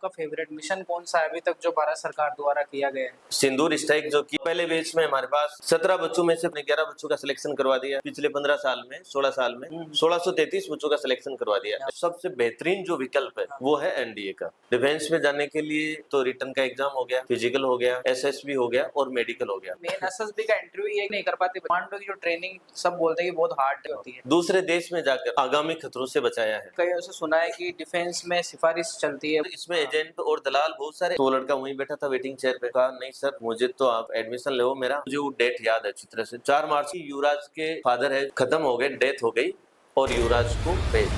आपका favourite mission कौन सा है अभी तक जो भारत सरकार द्वारा किया गया है? सिंदूर स्ट्राइक जो कि पहले बैच में हमारे पास 17 बच्चों में से 11 बच्चों का सिलेक्शन करवा दिया। पिछले 15 साल में 16 साल में 1633 बच्चों का सिलेक्शन करवा दिया। सबसे बेहतरीन जो विकल्प है वो है एनडीए का। डिफेंस में जाने के लिए तो रिटर्न का एग्जाम हो गया, फिजिकल हो गया, एसएसबी हो गया और मेडिकल हो गया। मेन एसएसबी का इंटरव्यू ये नहीं कर पाते, कमांडो की जो ट्रेनिंग सब बोलते हैं कि बहुत हार्ड होती है। दूसरे देश में जाकर आगामी खतरों से बचाया है। कई ऐसे सुना है कि डिफेंस में सिफारिश चलती है। इसमें एजेंट और दलाल बहुत सारे। तो लड़का वहीं बैठा था वेटिंग चेयर पे, कहा नहीं सर मुझे तो आप एडमिशन लो मेरा। मुझे वो डेट याद है अच्छी तरह से, 4 मार्च की। युवराज के फादर है, खत्म हो गए, डेथ हो गई और युवराज को भेज।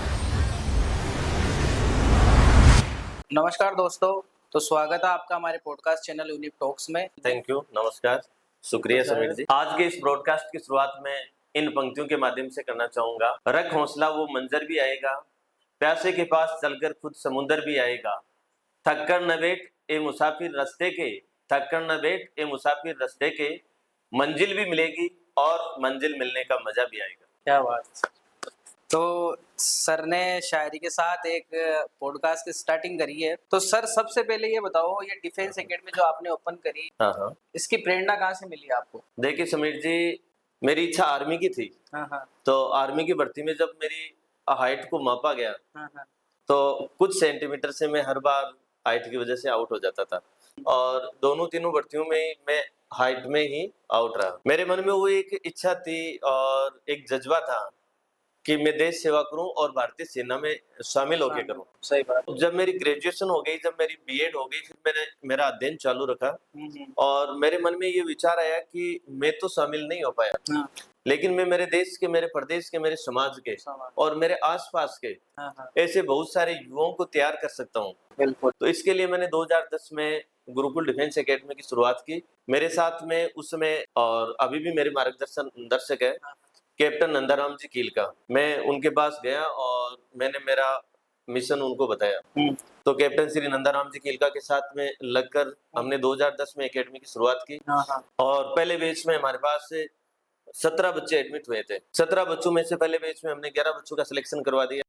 नमस्कार दोस्तों, तो स्वागत है आपका हमारे पॉडकास्ट चैनल यूनिक टॉक्स में। थैंक यू, नमस्कार, शुक्रिया समीर जी। आज के इस ब्रॉडकास्ट की शुरुआत में इन पंक्तियों के माध्यम से करना चाहूंगा। रख हौसला वो मंजर भी आएगा, प्यासे के पास चलकर खुद समुंदर भी आएगा। थक कर न बैठ ए मुसाफिर रास्ते के, थक कर न बैठ ए मुसाफिर रास्ते के, मंजिल भी मिलेगी और मंजिल मिलने का मजा भी आएगा। क्या बात। तो सर ने शायरी के साथ एक पॉडकास्ट की स्टार्टिंग करी है। तो सर सबसे पहले ये बताओ, ये डिफेंस एकेडमी जो आपने ओपन करी, हाँ, इसकी प्रेरणा कहाँ से मिली आपको? देखिए समीर जी, मेरी इच्छा आर्मी की थी। हाँ। तो आर्मी की भर्ती में जब मेरी हाइट को मापा गया हाँ। तो कुछ सेंटीमीटर से मैं हर बार हाइट की वजह से आउट हो जाता था और दोनों तीनों भर्तियों में मैं हाइट में ही आउट रहा। मेरे मन में वो एक इच्छा थी और एक जज्बा था कि मैं देश सेवा करूं और भारतीय सेना में शामिल होके करूं। सही बात। जब मेरी ग्रेजुएशन हो गई, जब मेरी बीएड हो गई, फिर मैंने मेरा अध्ययन चालू रखा और मेरे मन में ये विचार आया कि मैं तो शामिल नहीं हो पाया, हाँ। लेकिन मैं मेरे देश के, मेरे प्रदेश के, मेरे समाज के और मेरे आसपास के ऐसे बहुत सारे युवाओं को तैयार कर सकता हूँ। बिल्कुल। तो इसके लिए मैंने 2010 में गुरुकुल डिफेंस एकेडमी की शुरुआत की। मेरे साथ में उस समय और अभी भी मेरे दर्शक है कैप्टन नंदाराम जी कील का। मैं उनके पास गया और मैंने मेरा मिशन उनको बताया। तो कैप्टन श्री नंदाराम जी कीलका के साथ में लगकर हमने 2010 में एकेडमी की शुरुआत की और पहले बैच में हमारे पास 17 बच्चे एडमिट हुए थे। 17 बच्चों में से पहले बैच में हमने 11 बच्चों का सिलेक्शन करवा दिया।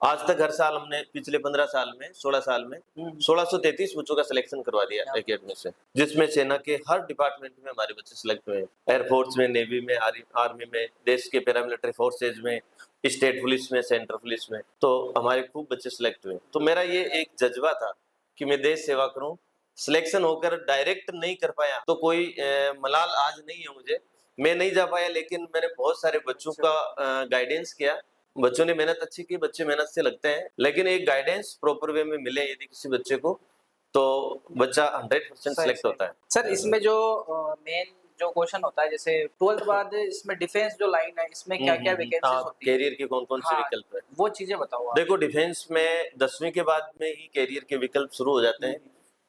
आज तक हर साल हमने पिछले 15 साल में 16 साल में 1633 बच्चों का सिलेक्शन करवा दिया एकेडमी से, जिसमें सेना के हर डिपार्टमेंट में हमारे बच्चे सिलेक्ट हुए। एयरफोर्स में, नेवी में, आर्मी में, देश के पैरामिलिट्री फोर्सेज में, स्टेट पुलिस में, सेंट्रल पुलिस में, तो हमारे खूब बच्चे सिलेक्ट हुए। तो मेरा ये एक जज्बा था कि मैं देश सेवा करूं। सिलेक्शन होकर डायरेक्ट नहीं कर पाया तो कोई मलाल आज नहीं है मुझे, मैं नहीं जा पाया, लेकिन मैंने बहुत सारे बच्चों का गाइडेंस किया। बच्चों ने मेहनत अच्छी की, बच्चे मेहनत से लगते हैं, लेकिन एक गाइडेंस प्रॉपर वे में मिले यदि किसी बच्चे को तो बच्चा 100% सिलेक्ट होता है। सर इसमें जो मेन जो क्वेश्चन होता है, जैसे 12th बाद इसमें डिफेंस जो लाइन है, इसमें क्या क्या वैकेंसीज होती है, कैरियर के कौन कौन से विकल्प है, वो चीजें बताओ आप। देखो डिफेंस में 10वीं के बाद में ही कैरियर के विकल्प शुरू हो जाते हैं।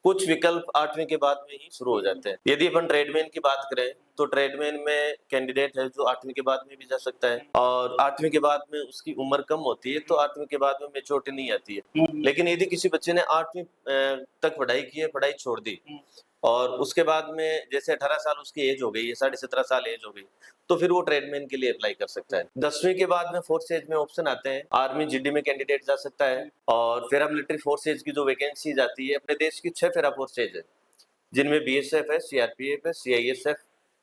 कुछ विकल्प 8वीं के बाद में ही शुरू हो जाते हैं। यदि अपन ट्रेडमैन की बात करें तो ट्रेडमैन में कैंडिडेट है जो 8वीं के बाद में भी जा सकता है और 8वीं के बाद में उसकी उम्र कम होती है तो 8वीं के बाद में मेच्योरिटी नहीं आती है। लेकिन यदि किसी बच्चे ने 8वीं तक पढ़ाई की है, पढ़ाई छोड़ दी और उसके बाद में जैसे 18 साल उसकी एज हो गई है, 17.5 साल एज हो गई, तो फिर वो ट्रेडमैन के लिए अप्लाई कर सकता है। 10वीं के बाद में फोर्स एज में ऑप्शन आते हैं। आर्मी जीडी में कैंडिडेट जा सकता है और पैरामिलिट्री फोर्स एज की जो वैकेंसी जाती है, अपने देश की 6 पैरा फोर्स एज है जिनमें बीएसएफ है, सीआरपीएफ है, सीआईएसएफ,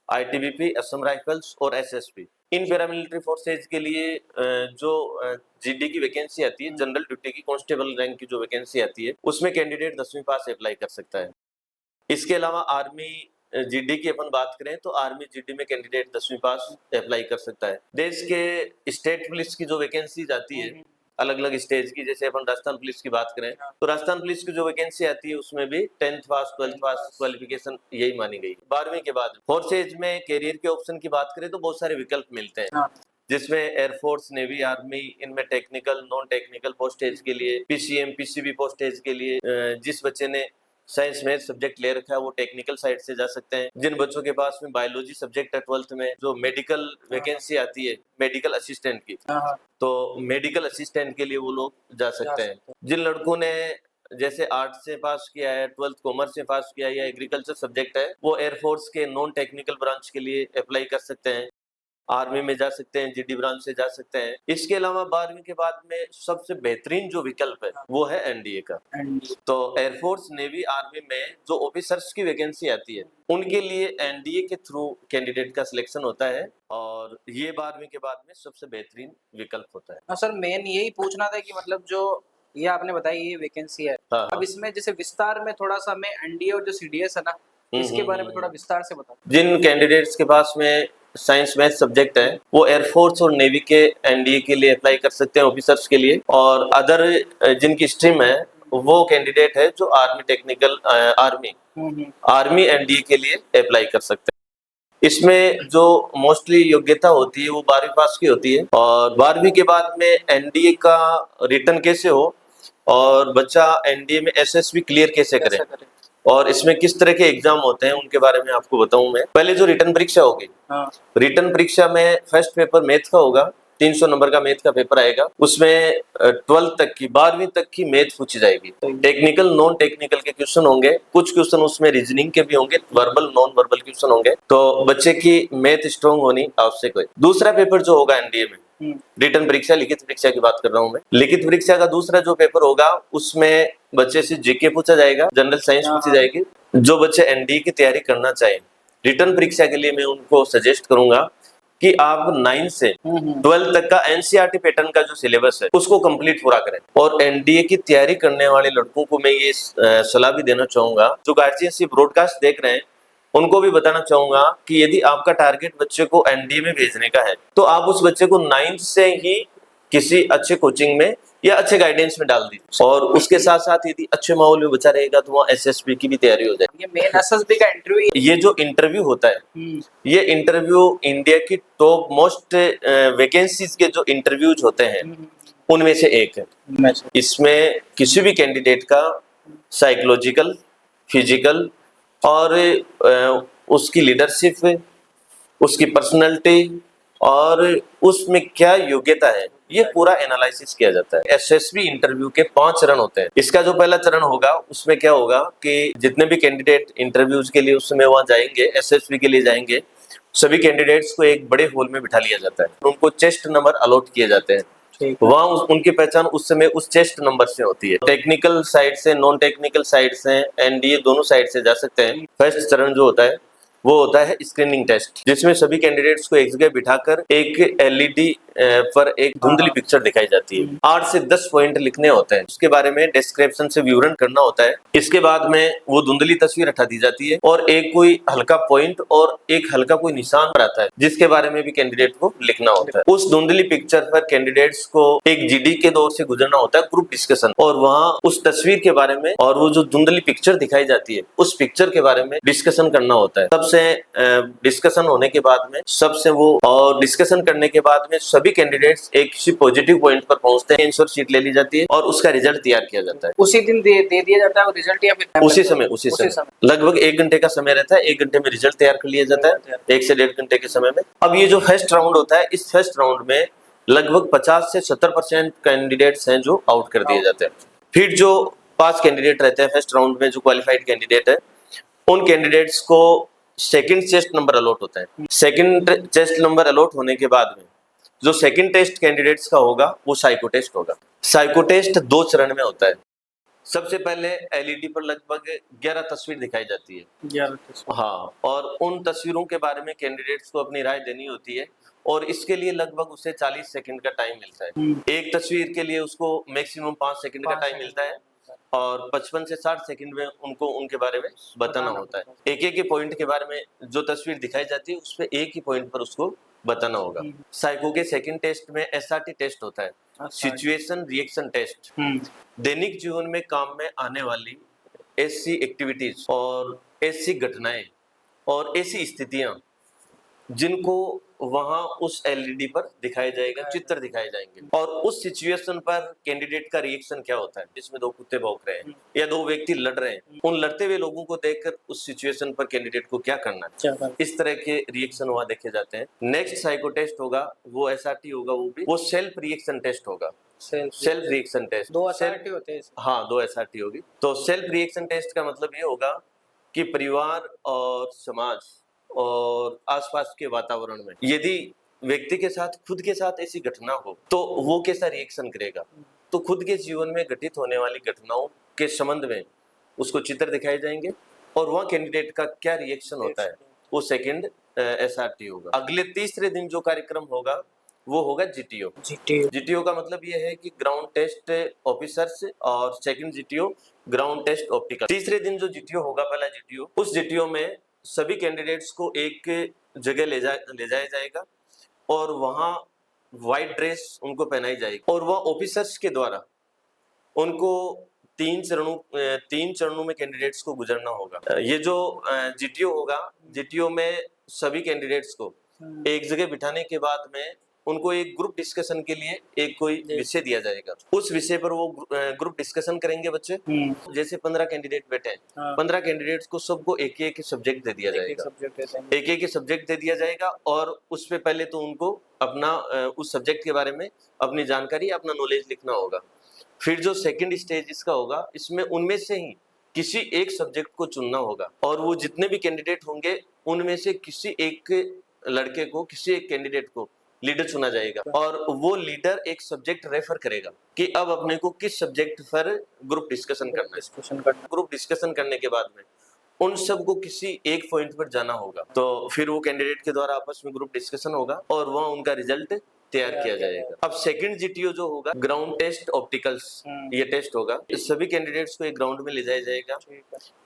आईटीबीपी, असम राइफल्स और एसएसपी। इन पैरामिलिट्री फोर्सेज के लिए जो जीडी की वैकेंसी आती है, जनरल ड्यूटी की, कांस्टेबल रैंक की जो वैकेंसी आती है, उसमें कैंडिडेट 10वीं पास अप्लाई कर सकता है। इसके अलावा आर्मी जीडी की अपन बात करें तो आर्मी जीडी में कैंडिडेट 10वीं पास अप्लाई कर सकता है। देश के स्टेट पुलिस की जो वैकेंसी आती है अलग अलग स्टेज की, जैसे अपन राजस्थान पुलिस की बात करें तो राजस्थान पुलिस की जो वैकेंसी आती है उसमें भी 10th पास 12th पास क्वालिफिकेशन यही मानी गई। 12वीं के बाद फोर्स एज में कैरियर के ऑप्शन की बात करें तो बहुत सारे विकल्प मिलते हैं, जिसमें एयरफोर्स, नेवी, आर्मी, इनमें टेक्निकल, नॉन टेक्निकल पोस्टेज के लिए, पीसीएम, पीसीबी पोस्टेज के लिए जिस बच्चे ने साइंस मैथ सब्जेक्ट ले रखा है वो टेक्निकल साइड से जा सकते हैं। जिन बच्चों के पास में बायोलॉजी सब्जेक्ट है 12th में, जो मेडिकल वैकेंसी आती है मेडिकल असिस्टेंट की, तो मेडिकल असिस्टेंट के लिए वो लोग जा सकते हैं। जिन लड़कों ने जैसे आर्ट्स से पास किया है, 12th कॉमर्स से पास किया है या एग्रीकल्चर सब्जेक्ट है, वो एयरफोर्स के नॉन टेक्निकल ब्रांच के लिए अप्लाई कर सकते हैं। आर्मी में जा सकते हैं, जीडी ब्रांच से जा सकते हैं। इसके अलावा 12वीं के बाद में सबसे बेहतरीन जो विकल्प है वो है एनडीए का। तो एयरफोर्स, नेवी, आर्मी में जो ऑफिसर्स की वैकेंसी आती है उनके लिए एनडीए के थ्रू कैंडिडेट का सिलेक्शन होता है और ये 12वीं के बाद में सबसे बेहतरीन विकल्प होता है। हाँ सर, मेन यही पूछना था कि मतलब जो ये आपने बताई ये वैकेंसी है, हाँ, अब इसमें जैसे विस्तार में थोड़ा सा मैं एनडीए और जो सीडीएस है ना, इसके बारे में थोड़ा विस्तार से बताओ। जिन कैंडिडेट्स के पास में साइंस मैथ सब्जेक्ट है वो एयरफोर्स और नेवी के एनडीए के लिए अप्लाई कर सकते हैं ऑफिसर्स के लिए, और अदर जिनकी स्ट्रीम है वो कैंडिडेट है जो आर्मी टेक्निकल आर्मी एनडीए के लिए अप्लाई कर सकते हैं। इसमें जो मोस्टली योग्यता होती है वो 12वीं पास की होती है, और 12वीं के बाद में एनडीए का रिटर्न कैसे हो और बच्चा एनडीए में एसएसबी क्लियर कैसे करे और इसमें किस तरह के एग्जाम होते हैं उनके बारे में आपको बताऊं मैं। पहले जो रिटर्न परीक्षा होगी, रिटर्न परीक्षा में फर्स्ट पेपर मैथ का होगा, 300 नंबर का मैथ का पेपर आएगा। उसमें 12th तक की 12वीं तक की मैथ पूछी जाएगी। टेक्निकल नॉन टेक्निकल के क्वेश्चन होंगे, कुछ क्वेश्चन उसमें रीजनिंग के भी होंगे, वर्बल नॉन वर्बल क्वेश्चन होंगे। तो बच्चे की मैथ स्ट्रॉन्ग होनी आवश्यक है। दूसरा पेपर जो होगा एनडीए में रिटर्न परीक्षा, लिखित परीक्षा की बात कर रहा हूं मैं। लिखित परीक्षा का दूसरा जो पेपर होगा उसमें बच्चे से जीके पूछा जाएगा, जनरल साइंस पूछी जाएगी। जो बच्चे एनडीए की तैयारी करना चाहें रिटर्न परीक्षा के लिए मैं उनको सजेस्ट करूंगा कि आप 9 से 12 तक का एनसीईआरटी पैटर्न का जो सिलेबस है उसको कंप्लीट पूरा करें। और एनडीए की तैयारी करने वाले लड़कों को मैं ये सलाह भी देना चाहूंगा, जो गार्जियंस ये ब्रॉडकास्ट देख रहे हैं उनको भी बताना चाहूंगा कि यदि आपका टारगेट बच्चे को एनडीए में भेजने का है तो आप उस बच्चे को 9 से ही किसी अच्छे कोचिंग में या अच्छे गाइडेंस में डाल दीजिए, और उसके साथ साथ यदि अच्छे माहौल में बच्चा रहेगा तो वहाँ एसएसबी की भी तैयारी हो जाएगी। ये मेन एसएसबी का इंटरव्यू, ये जो इंटरव्यू होता है ये इंटरव्यू इंडिया की टॉप मोस्ट वैकेंसीज के जो इंटरव्यूज होते हैं उनमें से एक है। इसमें किसी भी कैंडिडेट का साइकोलॉजिकल, फिजिकल और उसकी लीडरशिप, उसकी पर्सनैलिटी और उसमें क्या योग्यता है ये पूरा एनालिसिस किया जाता है। एसएसबी इंटरव्यू के 5 चरण होते हैं। इसका जो पहला चरण होगा उसमें क्या होगा कि जितने भी कैंडिडेट इंटरव्यूज के लिए उस समय वहां जाएंगे, एसएसबी के लिए जाएंगे, सभी कैंडिडेट्स को एक बड़े हॉल में बिठा लिया जाता है। उनको चेस्ट नंबर अलॉट किए जाते हैं। वहाँ उनकी पहचान उस समय उस चेस्ट नंबर से होती है। टेक्निकल साइड से, नॉन टेक्निकल साइड से, एनडीए दोनों साइड से जा सकते हैं। फर्स्ट चरण जो होता है वो होता है स्क्रीनिंग टेस्ट, जिसमें सभी कैंडिडेट्स को एक जगह बिठाकर एक एलईडी पर एक धुंधली पिक्चर दिखाई जाती है। 8 से 10 पॉइंट लिखने होते हैं, उसके बारे में डिस्क्रिप्शन से विवरण करना होता है। इसके बाद में वो धुंधली तस्वीर हटा दी जाती है और एक कोई हल्का पॉइंट और एक हल्का कोई निशान रहता है जिसके बारे में भी कैंडिडेट को लिखना होता है। उस धुंधली पिक्चर पर कैंडिडेट्स को एक जीडी के दौर से गुजरना होता है, ग्रुप डिस्कशन, और वहाँ उस तस्वीर के बारे में और वो जो धुंधली पिक्चर दिखाई जाती है उस पिक्चर के बारे में डिस्कशन करना होता है। सबसे डिस्कशन होने के बाद में सबसे वो और डिस्कशन करने के बाद में सभी कैंडिडेट्स एक किसी पॉजिटिव पॉइंट पर पहुंचते हैं। आंसर शीट ले ली जाती है और उसका रिजल्ट तैयार किया जाता है। उसी दिन दे दिया जाता है वो रिजल्ट या फिर उसी समय लगभग 1 घंटे का समय रहता है। 1 घंटे में रिजल्ट तैयार कर लिया जाता है, 1 से 1.5 घंटे के समय में। अब ये जो फर्स्ट राउंड होता है, इस फर्स्ट राउंड में लगभग 50 से 70% कैंडिडेट्स हैं जो आउट कर दिए जाते हैं। फिर जो 5 कैंडिडेट रहते हैं फर्स्ट राउंड में जो क्वालिफाइड कैंडिडेट है, उन कैंडिडेट्स को सेकंड चेस्ट नंबर अलॉट होता है। सेकंड चेस्ट नंबर अलॉट होने के बाद में जो सेकंड टेस्ट कैंडिडेट्स का होगा वो साइको टेस्ट होगा। साइको टेस्ट 2 चरण में होता है। सबसे पहले एलईडी पर लगभग 11 तस्वीर दिखाई जाती है। 11 तस्वीर, हाँ, और उन तस्वीरों के बारे में कैंडिडेट्स को अपनी राय देनी होती है और इसके लिए लगभग उसे 40 सेकंड का टाइम मिलता है। एक तस्वीर के लिए उसको मैक्सिमम 5 सेकंड का टाइम मिलता है और 55 से 60 सेकंड में उनको उनके बारे में बताना होता है। एक एक पॉइंट के बारे में जो तस्वीर दिखाई जाती है उस पर एक ही पॉइंट पर उसको बताना होगा। साइको के सेकंड टेस्ट में एसआरटी टेस्ट होता है, सिचुएशन रिएक्शन टेस्ट। दैनिक जीवन में काम में आने वाली ऐसी एक्टिविटीज और ऐसी घटनाएं और ऐसी स्थितियां जिनको वहां उस एलईडी पर दिखाया जाएगा, चित्र दिखाए जाएंगे और उस सिचुएशन पर कैंडिडेट का रिएक्शन क्या होता है। जिसमें 2 कुत्ते भौंक रहे हैं या 2 व्यक्ति लड़ रहे हैं, उन लड़ते हुए लोगों को देखकर उस सिचुएशन पर कैंडिडेट को क्या करना है, इस तरह के रिएक्शन वहां देखे जाते हैं। नेक्स्ट साइको टेस्ट होगा, वो एसआरटी होगा, वो सेल्फ रिएक्शन टेस्ट होगा। सेल्फ रिएक्शन टेस्ट 2 एसआरटी होते हैं। हाँ, 2 एसआरटी होगी। तो सेल्फ रिएक्शन टेस्ट का मतलब ये होगा कि परिवार और समाज और आसपास के वातावरण में यदि व्यक्ति के साथ खुद के साथ ऐसी घटना हो तो वो कैसा रिएक्शन करेगा। तो खुद के जीवन में घटित होने वाली घटनाओं के संबंध में उसको चित्र दिखाए जाएंगे और वह कैंडिडेट का क्या रिएक्शन होता है वो सेकंड SRT होगा। अगले तीसरे दिन जो कार्यक्रम होगा वो होगा GTO। GTO का मतलब ये है कि ग्राउंड टेस्ट ऑफिसर्स और second GTO ground test optical. तीसरे दिन जो GTO होगा, पहला GTO, उस GTO में सभी कैंडिडेट्स को एक जगह ले जाया जाएगा और वहाँ व्हाइट ड्रेस उनको पहनाई जाएगी और वह ऑफिसर्स के द्वारा उनको तीन चरणों में कैंडिडेट्स को गुजरना होगा। ये जो GTO होगा, GTO में सभी कैंडिडेट्स को एक जगह बिठाने के बाद में उनको एक ग्रुप डिस्कशन के लिए एक कोई विषय दिया जाएगा। उस विषय पर वो ग्रुप डिस्कशन करेंगे बच्चे। जैसे 15 कैंडिडेट बैठे हैं, 15 कैंडिडेट्स को सबको एक एक सब्जेक्ट दे दिया जाएगा, एक एक सब्जेक्ट दे दिया जाएगा और उस पे पहले तो उनको अपना उस सब्जेक्ट के बारे में अपनी जानकारी, अपना नॉलेज लिखना होगा। फिर जो सेकंड स्टेज इसका होगा, इसमें उनमें से ही किसी एक सब्जेक्ट को चुनना होगा और वो जितने भी कैंडिडेट होंगे उनमें से किसी एक लड़के को, किसी एक कैंडिडेट को लीडर चुना जाएगा और वो लीडर एक सब्जेक्ट रेफर करेगा कि अब अपने को किस सब्जेक्ट पर ग्रुप डिस्कशन करना है। ग्रुप डिस्कशन करने के बाद में उन सबको किसी एक पॉइंट पर जाना होगा, तो फिर वो कैंडिडेट के द्वारा आपस में ग्रुप डिस्कशन होगा और वहाँ उनका रिजल्ट तैयार किया जाएगा। अब सेकंड GTO जो होगा, ग्राउंड टेस्ट ऑप्टिकल्स, ये टेस्ट होगा। इस सभी कैंडिडेट्स को एक ग्राउंड में ले जाया जाएगा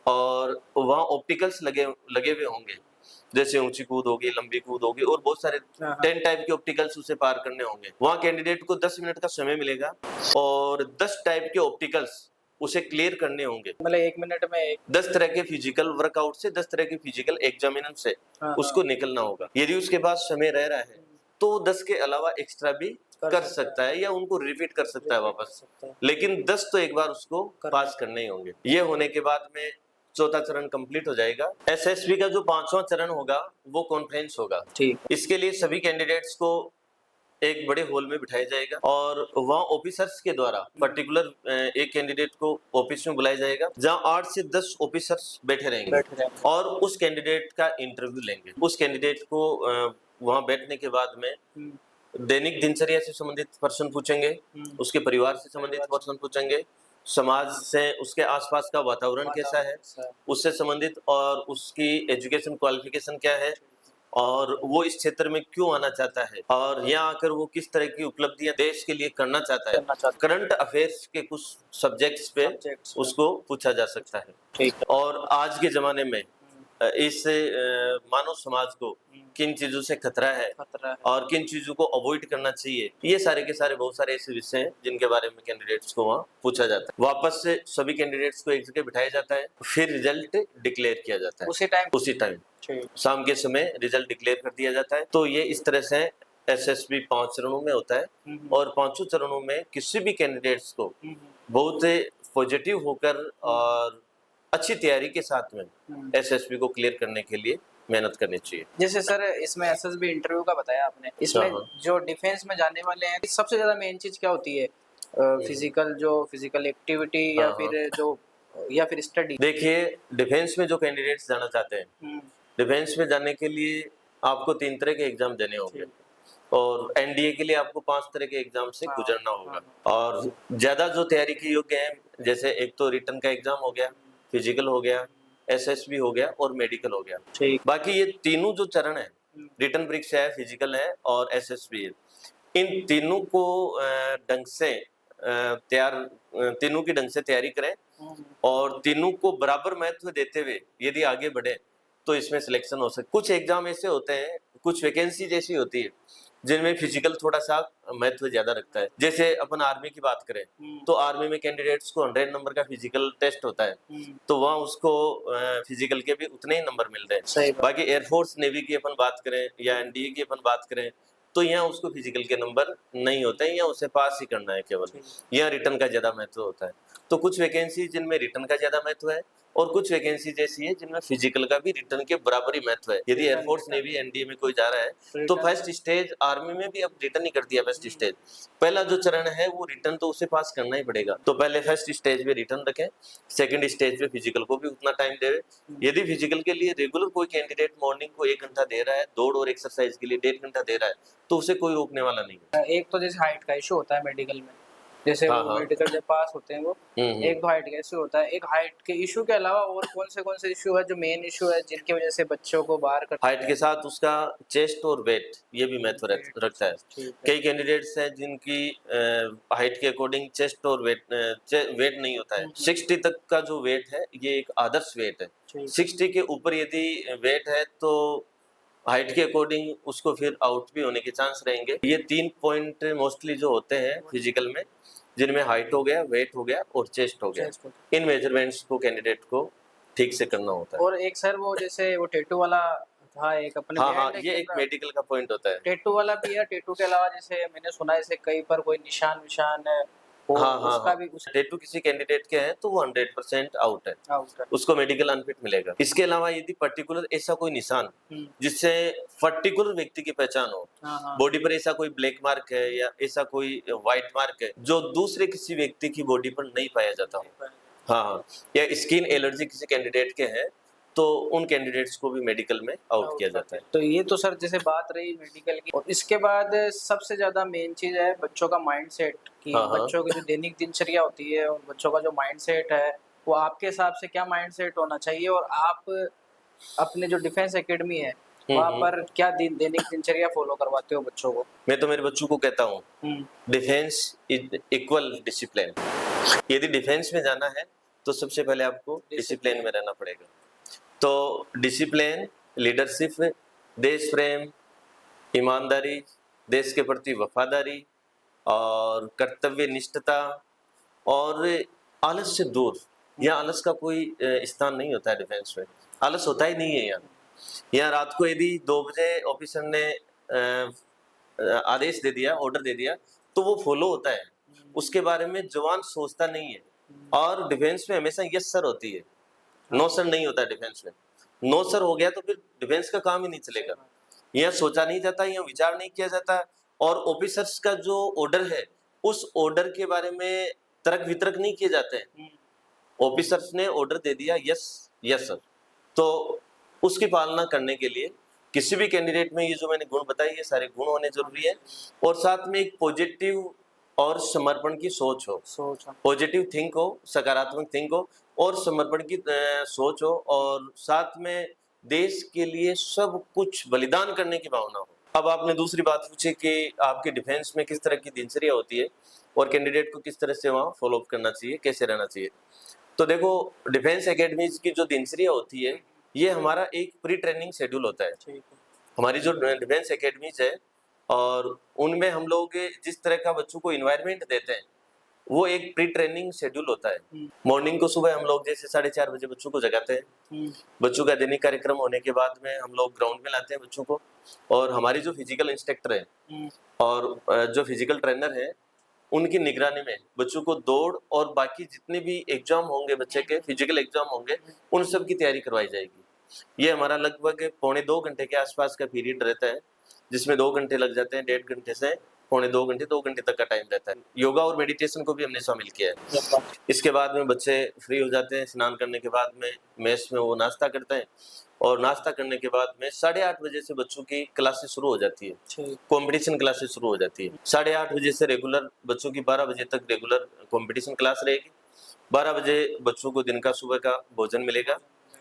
और वहाँ ऑप्टिकल्स लगे हुए होंगे, जैसे ऊंची कूद होगी, लंबी कूद होगी और बहुत सारे 10 टाइप के ऑप्टिकल्स उसे पार करने होंगे। वहाँ कैंडिडेट को 10 मिनट का समय मिलेगा और 10 टाइप के ऑप्टिकल्स उसे क्लियर करने होंगे। मतलब 1 मिनट में 10 तरह के फिजिकल वर्कआउट से, 10 तरह के फिजिकल एग्जामिनेशन से उसको निकलना होगा। यदि उसके पास समय रह रहा है तो 10 के अलावा एक्स्ट्रा भी कर सकता है या उनको रिपीट कर सकता है वापस, लेकिन 10 तो एक बार उसको पास करने ही होंगे। ये होने के बाद में चौथा चरण कंप्लीट हो जाएगा। SSB का जो 5वां चरण होगा वो कॉन्फ्रेंस होगा। इसके लिए सभी कैंडिडेट्स को एक बड़े हॉल में बिठाया जाएगा और वहाँ ऑफिसर्स के द्वारा पर्टिकुलर एक कैंडिडेट को ऑफिस में बुलाया जाएगा जहाँ 8 से 10 ऑफिसर्स बैठे रहेंगे और उस कैंडिडेट का इंटरव्यू लेंगे। उस कैंडिडेट को वहाँ बैठने के बाद में दैनिक दिनचर्या से संबंधित प्रश्न पूछेंगे, उसके परिवार से संबंधित प्रश्न पूछेंगे, समाज से उसके आसपास का वातावरण कैसा है उससे संबंधित, और उसकी एजुकेशन क्वालिफिकेशन क्या है और वो इस क्षेत्र में क्यों आना चाहता है और यहाँ आकर वो किस तरह की उपलब्धियां देश के लिए करना चाहता है। करंट अफेयर्स के कुछ सब्जेक्ट्स पे उसको पूछा जा सकता है। और आज के जमाने में इस मानव समाज को किन चीजों से खतरा है और किन चीजों को अवॉइड करना चाहिए, ये सारे के सारे बहुत सारे ऐसे विषय हैं जिनके बारे में कैंडिडेट्स को वहाँ पूछा जाता है। वापस से सभी कैंडिडेट्स को एक जगह बिठाया जाता है, फिर रिजल्ट डिक्लेयर किया जाता है। उसी टाइम शाम के समय रिजल्ट डिक्लेयर कर दिया जाता है। तो ये इस तरह से SSB 5 चरणों में होता है और 5 चरणों में किसी भी कैंडिडेट्स को बहुत पॉजिटिव होकर और अच्छी तैयारी के साथ में SSB को क्लियर करने के लिए मेहनत करनी चाहिए। जैसे सर इसमें SSB इंटरव्यू का बताया आपने, इसमें जो डिफेंस में जाने वाले हैं सबसे ज्यादा मेन चीज क्या होती है? फिजिकल एक्टिविटी या फिर स्टडी? देखिए, डिफेंस में जो कैंडिडेट्स जाना चाहते हैं, डिफेंस में जाने के लिए आपको 3 तरह के एग्जाम देने होंगे और NDA के लिए आपको 5 तरह के एग्जाम से गुजरना होगा। और ज्यादा जो तैयारी के योग्य है, जैसे एक तो रिटन का एग्जाम हो गया, फिजिकल हो गया, SSB हो गया और मेडिकल हो गया। बाकी ये तीनों जो चरण है, रिटन परीक्षा है, फिजिकल है और SSB है, इन तीनों को तीनों की ढंग से तैयारी करें और तीनों को बराबर महत्व देते हुए यदि आगे बढ़े तो इसमें सिलेक्शन हो सकता है। कुछ एग्जाम ऐसे होते हैं, कुछ वैकेंसी जैसी होती है जिनमें फिजिकल थोड़ा सा महत्व ज्यादा रखता है। जैसे अपन आर्मी की बात करें तो आर्मी में कैंडिडेट्स को 100 नंबर का फिजिकल टेस्ट होता है, तो वहाँ उसको फिजिकल के भी उतने ही नंबर मिल रहे हैं। बाकी एयरफोर्स नेवी की अपन बात करें या NDA की अपन बात करें तो यहाँ उसको फिजिकल के नंबर नहीं होते हैं, यहाँ उसे पास ही करना है केवल, यहाँ रिटर्न का ज्यादा महत्व होता है। तो कुछ वैकेंसी जिनमें रिटर्न का ज्यादा महत्व है और कुछ वैकेंसी ऐसी है जिनमें फिजिकल का भी रिटर्न के बराबर ही महत्व है। यदि एयरफोर्स नेवी एनडीए में कोई जा रहा है तो फर्स्ट स्टेज, आर्मी में भी अब रिटर्न ही कर दिया फर्स्ट स्टेज। पहला जो चरण है वो रिटर्न तो उसे पास करना ही पड़ेगा, तो पहले फर्स्ट स्टेज पे रिटर्न रखें, सेकंड स्टेज पे फिजिकल को भी उतना टाइम देवे। यदि फिजिकल के लिए रेगुलर कोई कैंडिडेट मॉर्निंग को 1 घंटा दे रहा है, दौड़ और एक्सरसाइज के लिए 1.5 घंटा दे रहा है, तो उसे कोई रोकने वाला नहीं है। एक तो जैसे हाइट का इशू होता है मेडिकल में, जैसे हाँ, वो हाँ। मेडिकल जब पास होते हैं वो एक तो हाइट का इशू होता है। एक हाइट के इशू के अलावा और कौन से इशू है जो मेन इशू है जिनकी वजह से बच्चों को बाहर कर हाइट के साथ उसका चेस्ट और वेट ये भी महत्व रखता है। ठीक है। कई कैंडिडेट्स हैं जिनकी हाइट के अकॉर्डिंग चेस्ट और वेट नहीं होता है। 60 तक का जो वेट है ये एक आदर्श वेट है। ठीक। 60 के ऊपर यदि वेट है तो हाइट के अकॉर्डिंग उसको फिर आउट भी होने के चांस रहेंगे। ये 3 पॉइंट मोस्टली जो होते हैं फिजिकल में, जिनमें हाइट हो गया, वेट हो गया और चेस्ट हो गया, इन मेजरमेंट्स को कैंडिडेट को ठीक से करना होता है। और एक सर वो जैसे वो टैटू वाला था एक अपने हाँ, हाँ, band ये के एक अंदर मेडिकल का पॉइंट होता है। टैटू वाला भी है। टैटू के अलावा जैसे मैंने सुना है जैसे कहीं पर कोई निशान विशान है वो हाँ, हाँ, उसका हाँ। भी टैटू किसी कैंडिडेट के हैं तो वो 100% आउट है, आउट है। उसको मेडिकल अनफिट मिलेगा। इसके अलावा यदि पर्टिकुलर ऐसा कोई निशान हम्म। जिससे पर्टिकुलर व्यक्ति की पहचान हो, हाँ, हाँ। बॉडी पर ऐसा कोई ब्लैक मार्क है या ऐसा कोई व्हाइट मार्क है जो दूसरे किसी व्यक्ति की बॉडी पर नहीं पाया जाता हो, हाँ, हाँ, या स्किन एलर्जी किसी कैंडिडेट के हैं तो उन कैंडिडेट्स को भी मेडिकल में आउट किया जाता है। तो ये तो सर जैसे बात रही मेडिकल की, और इसके बाद सबसे ज्यादा मेन चीज है बच्चों का माइंडसेट की। हाँ, हाँ। बच्चों की जो दैनिक दिनचर्या होती है और बच्चों का जो माइंडसेट है वो आपके हिसाब से क्या माइंडसेट होना चाहिए, और आप अपने जो डिफेंस एकेडमी है वहाँ पर क्या दैनिक दिनचर्या फॉलो करवाते हो बच्चों को? मैं तो मेरे बच्चों को कहता हूँ डिफेंस इज इक्वल डिसिप्लिन। यदि डिफेंस में जाना है तो सबसे पहले आपको डिसिप्लिन में रहना पड़ेगा। तो डिसिप्लिन, लीडरशिप, देश प्रेम, ईमानदारी, देश के प्रति वफादारी और कर्तव्य निष्ठता और आलस से दूर। यहाँ आलस का कोई स्थान नहीं होता है डिफेंस में, आलस होता ही नहीं है यहाँ। यहाँ रात को यदि 2 बजे ऑफिसर ने आदेश दे दिया, ऑर्डर दे दिया तो वो फॉलो होता है, उसके बारे में जवान सोचता नहीं है। और डिफेंस में हमेशा यस सर होती है, नो सर नहीं होता है डिफेंस में। नो सर हो गया तो फिर डिफेंस का काम ही नहीं चलेगा। यहाँ सोचा नहीं जाता, यहाँ विचार नहीं किया जाता, और ऑफिसर्स का जो ऑर्डर है उस ऑर्डर के बारे में तर्क वितर्क नहीं किए जाते हैं। ऑफिसर्स ने ऑर्डर दे दिया, यस यस सर, तो उसकी पालना करने के लिए किसी भी कैंडिडेट में ये जो मैंने गुण बताए ये सारे गुण होने जरूरी है। और साथ में एक पॉजिटिव और समर्पण की सोच हो, पॉजिटिव थिंक हो, सकारात्मक थिंक हो और समर्पण की सोच हो, और साथ में देश के लिए सब कुछ बलिदान करने की भावना हो। अब आपने दूसरी बात पूछी कि आपके डिफेंस में किस तरह की दिनचर्या होती है और कैंडिडेट को किस तरह से वहाँ फॉलो अप करना चाहिए, कैसे रहना चाहिए। तो देखो, डिफेंस एकेडमीज की जो दिनचर्या होती है ये हमारा एक प्री ट्रेनिंग शेड्यूल होता है। हमारी जो डिफेंस एकेडमीज है और उनमें हम लोग जिस तरह का बच्चों को इन्वायरमेंट देते हैं वो एक प्री ट्रेनिंग शेड्यूल होता है। मॉर्निंग को सुबह हम लोग जैसे 4:30 बजे बच्चों को जगाते हैं। बच्चों का दैनिक कार्यक्रम होने के बाद में हम लोग ग्राउंड में लाते हैं बच्चों को, और हमारी जो फिजिकल इंस्ट्रक्टर है और जो फिजिकल ट्रेनर है उनकी निगरानी में बच्चों को दौड़ और बाकी जितने भी एग्जाम होंगे, बच्चे के फिजिकल एग्जाम होंगे, उन सब की तैयारी करवाई जाएगी। ये हमारा लगभग 1.25 घंटे के आसपास का पीरियड रहता है, जिसमें 2 घंटे लग जाते हैं, 1.5 घंटे से 1.25 घंटे, 2 घंटे तक का टाइम रहता है। योगा और मेडिटेशन को भी हमने शामिल किया है। इसके बाद में बच्चे फ्री हो जाते हैं, स्नान करने के बाद में मेस में वो नाश्ता करते हैं, और नाश्ता करने के बाद में 8:30 बजे से बच्चों की क्लासेस शुरू हो जाती है, कंपटीशन क्लासेस शुरू हो जाती है। 8:30 बजे से रेगुलर बच्चों की 12 बजे तक रेगुलर कंपटीशन क्लास रहेगी। 12 बजे बच्चों को दिन का सुबह का भोजन मिलेगा,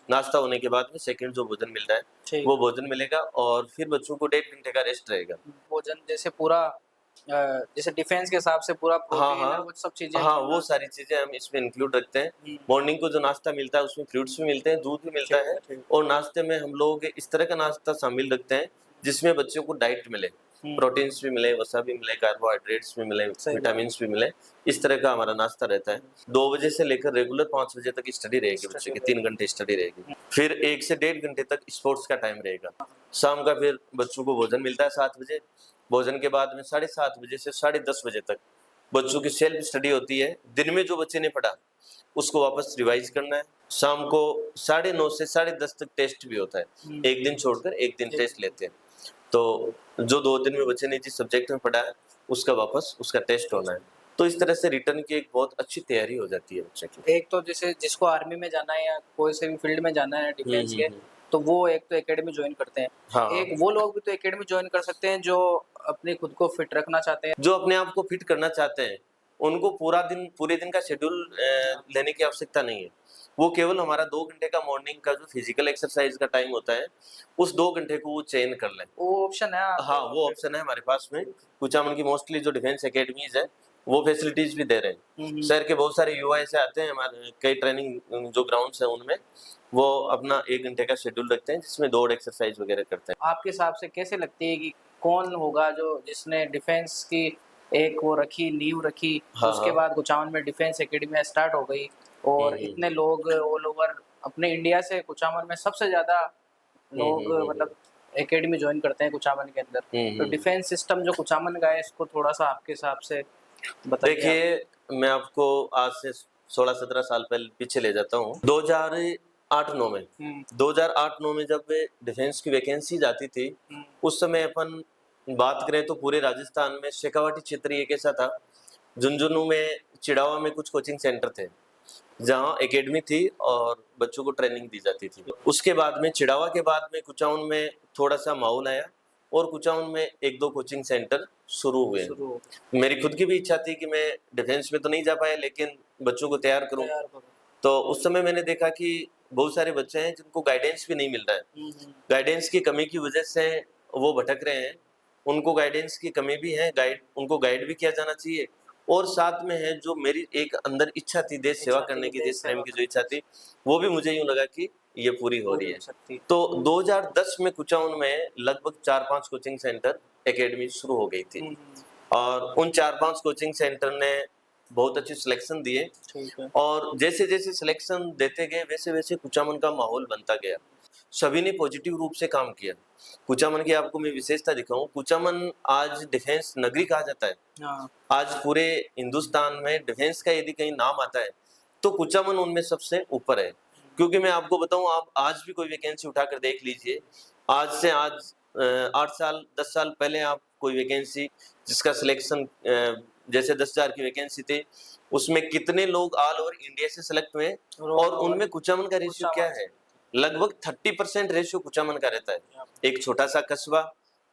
नाश्ता होने के बाद में सेकंड जो भोजन मिल रहा है वो भोजन मिलेगा, और फिर बच्चों को 1.5 घंटे का रेस्ट रहेगा। भोजन जैसे पूरा जैसे डिफेंस के हिसाब से पूरा प्रोटीन हाँ, वो सब चीजें, हाँ, वो सारी चीजें हम इसमें इंक्लूड रखते हैं। मॉर्निंग को जो नाश्ता मिलता है उसमें फ्रूट्स भी मिलते हैं, दूध भी मिलता है, और नाश्ते में हम लोग इस तरह का नाश्ता शामिल रखते हैं जिसमें बच्चों को डाइट मिले, प्रोटीन्स भी मिले, वसा भी मिले, कार्बोहाइड्रेट्स भी मिले, विटामिन भी मिले। इस तरह का हमारा नाश्ता रहता है। 2 बजे से लेकर रेगुलर 5 बजे तक स्टडी रहेगी बच्चे की, 3 घंटे स्टडी रहेगी। फिर 1 से 1.5 घंटे तक स्पोर्ट्स का टाइम रहेगा। शाम का फिर बच्चों को भोजन मिलता है 7 बजे। भोजन के बाद में 7:30 बजे से 10:30 बजे तक बच्चों की सेल्फ स्टडी होती है। दिन में जो बच्चे ने पढ़ा उसको वापस रिवाइज करना है। शाम को 9:30 से 10:30 तक टेस्ट भी होता है। एक दिन छोड़कर एक दिन टेस्ट लेते हैं। तो जो 2 दिन में बच्चे ने जिस सब्जेक्ट में पढ़ा है उसका वापस उसका टेस्ट होना है। तो इस तरह से रिटर्न की एक बहुत अच्छी तैयारी हो जाती है बच्चे की। एक तो जैसे जिसको आर्मी में जाना है या कोई से भी फील्ड में जाना है डिफेंस के, तो वो एक तो एकेडमी ज्वाइन करते हैं। हाँ। एक वो लोग भी तो एकेडमी ज्वाइन कर सकते हैं जो अपने खुद को फिट रखना चाहते हैं। जो अपने आप को फिट करना चाहते हैं उनको पूरे दिन का शेड्यूल लेने की आवश्यकता नहीं है। वो केवल हमारा 2 घंटे का मॉर्निंग का जो फिजिकल एक्सरसाइज का टाइम होता है उस 2 घंटे को वो चयन कर लें। वो ऑप्शन है हाँ, वो ऑप्शन है हमारे पास में। कुचामन की मोस्टली जो डिफेंस एकेडमीज है वो फैसिलिटीज भी दे रहे हैं। शहर के बहुत सारे युवा ऐसे आते हैं, हमारे कई ट्रेनिंग जो ग्राउंड्स हैं उनमें वो अपना 1 घंटे का शेड्यूल रखते हैं जिसमें दौड़ एक्सरसाइज वगैरह करते हैं। आपके हिसाब से कैसे लगती है कि कौन होगा जो जिसने डिफेंस की एक वो रखी नींव रखी, हाँ, उसके हाँ। बाद कुचामन में डिफेंस एकेडमी स्टार्ट हो गई और इतने लोग ऑल ओवर अपने इंडिया से कुचामन में सबसे ज्यादा लोग मतलब एकेडमी ज्वाइन करते हैं कुचामन के अंदर। तो डिफेंस सिस्टम जो कुचामन का है इसको थोड़ा सा आपके हिसाब से बताइए। देखिए, मैं आपको आज से 16-17 साल पहले पीछे ले जाता हूँ। 2008-9 में 2008-9 में जब डिफेंस की वैकेंसीज आती थी उस समय अपन बात करें तो पूरे राजस्थान में शेखावाटी क्षेत्र एक ऐसा था। झुंझुनू में, चिड़ावा में कुछ कोचिंग सेंटर थे जहाँ एकेडमी थी और बच्चों को ट्रेनिंग दी जाती थी। उसके बाद में चिड़ावा के बाद में कुचामन में थोड़ा सा माहौल आया और कुचामन में 1-2 कोचिंग सेंटर शुरू हुए। मेरी खुद की भी इच्छा थी कि मैं डिफेंस में तो नहीं जा पाया लेकिन बच्चों को तैयार करूं। तो उस समय मैंने देखा कि बहुत सारे बच्चे हैं जिनको गाइडेंस भी नहीं मिल रहा है। गाइडेंस की कमी की वजह से वो भटक रहे हैं। उनको गाइडेंस की कमी भी है, उनको गाइड भी किया जाना चाहिए। और साथ में है जो मेरी एक अंदर इच्छा थी देश सेवा करने की, देश प्रेम की जो इच्छा थी वो भी मुझे यूं लगा कि ये पूरी हो रही है। तो 2010 में कुचामन में लगभग 4-5 कोचिंग सेंटर एकेडमी शुरू हो गई थी और उन 4-5 कोचिंग सेंटर ने बहुत अच्छी सिलेक्शन दिए और जैसे जैसे सिलेक्शन देते गए वैसे वैसे कुचामन का माहौल बनता गया। सभी ने पॉजिटिव रूप से काम किया। कुचामन की आपको मैं विशेषता दिखाऊं, कुचामन आज डिफेंस नगरी कहा जाता है। आज पूरे हिंदुस्तान में डिफेंस का यदि कहीं नाम आता है तो कुचामन उनमें सबसे ऊपर है। क्योंकि मैं आपको बताऊं, आप आज भी कोई वैकेंसी उठाकर देख लीजिए, आज से 8 साल 10 साल पहले आप कोई वैकेंसी जिसका सिलेक्शन जैसे 10,000 की वैकेंसी थी उसमें कितने लोग ऑल ओवर इंडिया से सिलेक्ट हुए और उनमें कुचामन का रेशियो क्या है? लगभग 30% रेशियो कुचामन का रहता है। एक छोटा सा कस्बा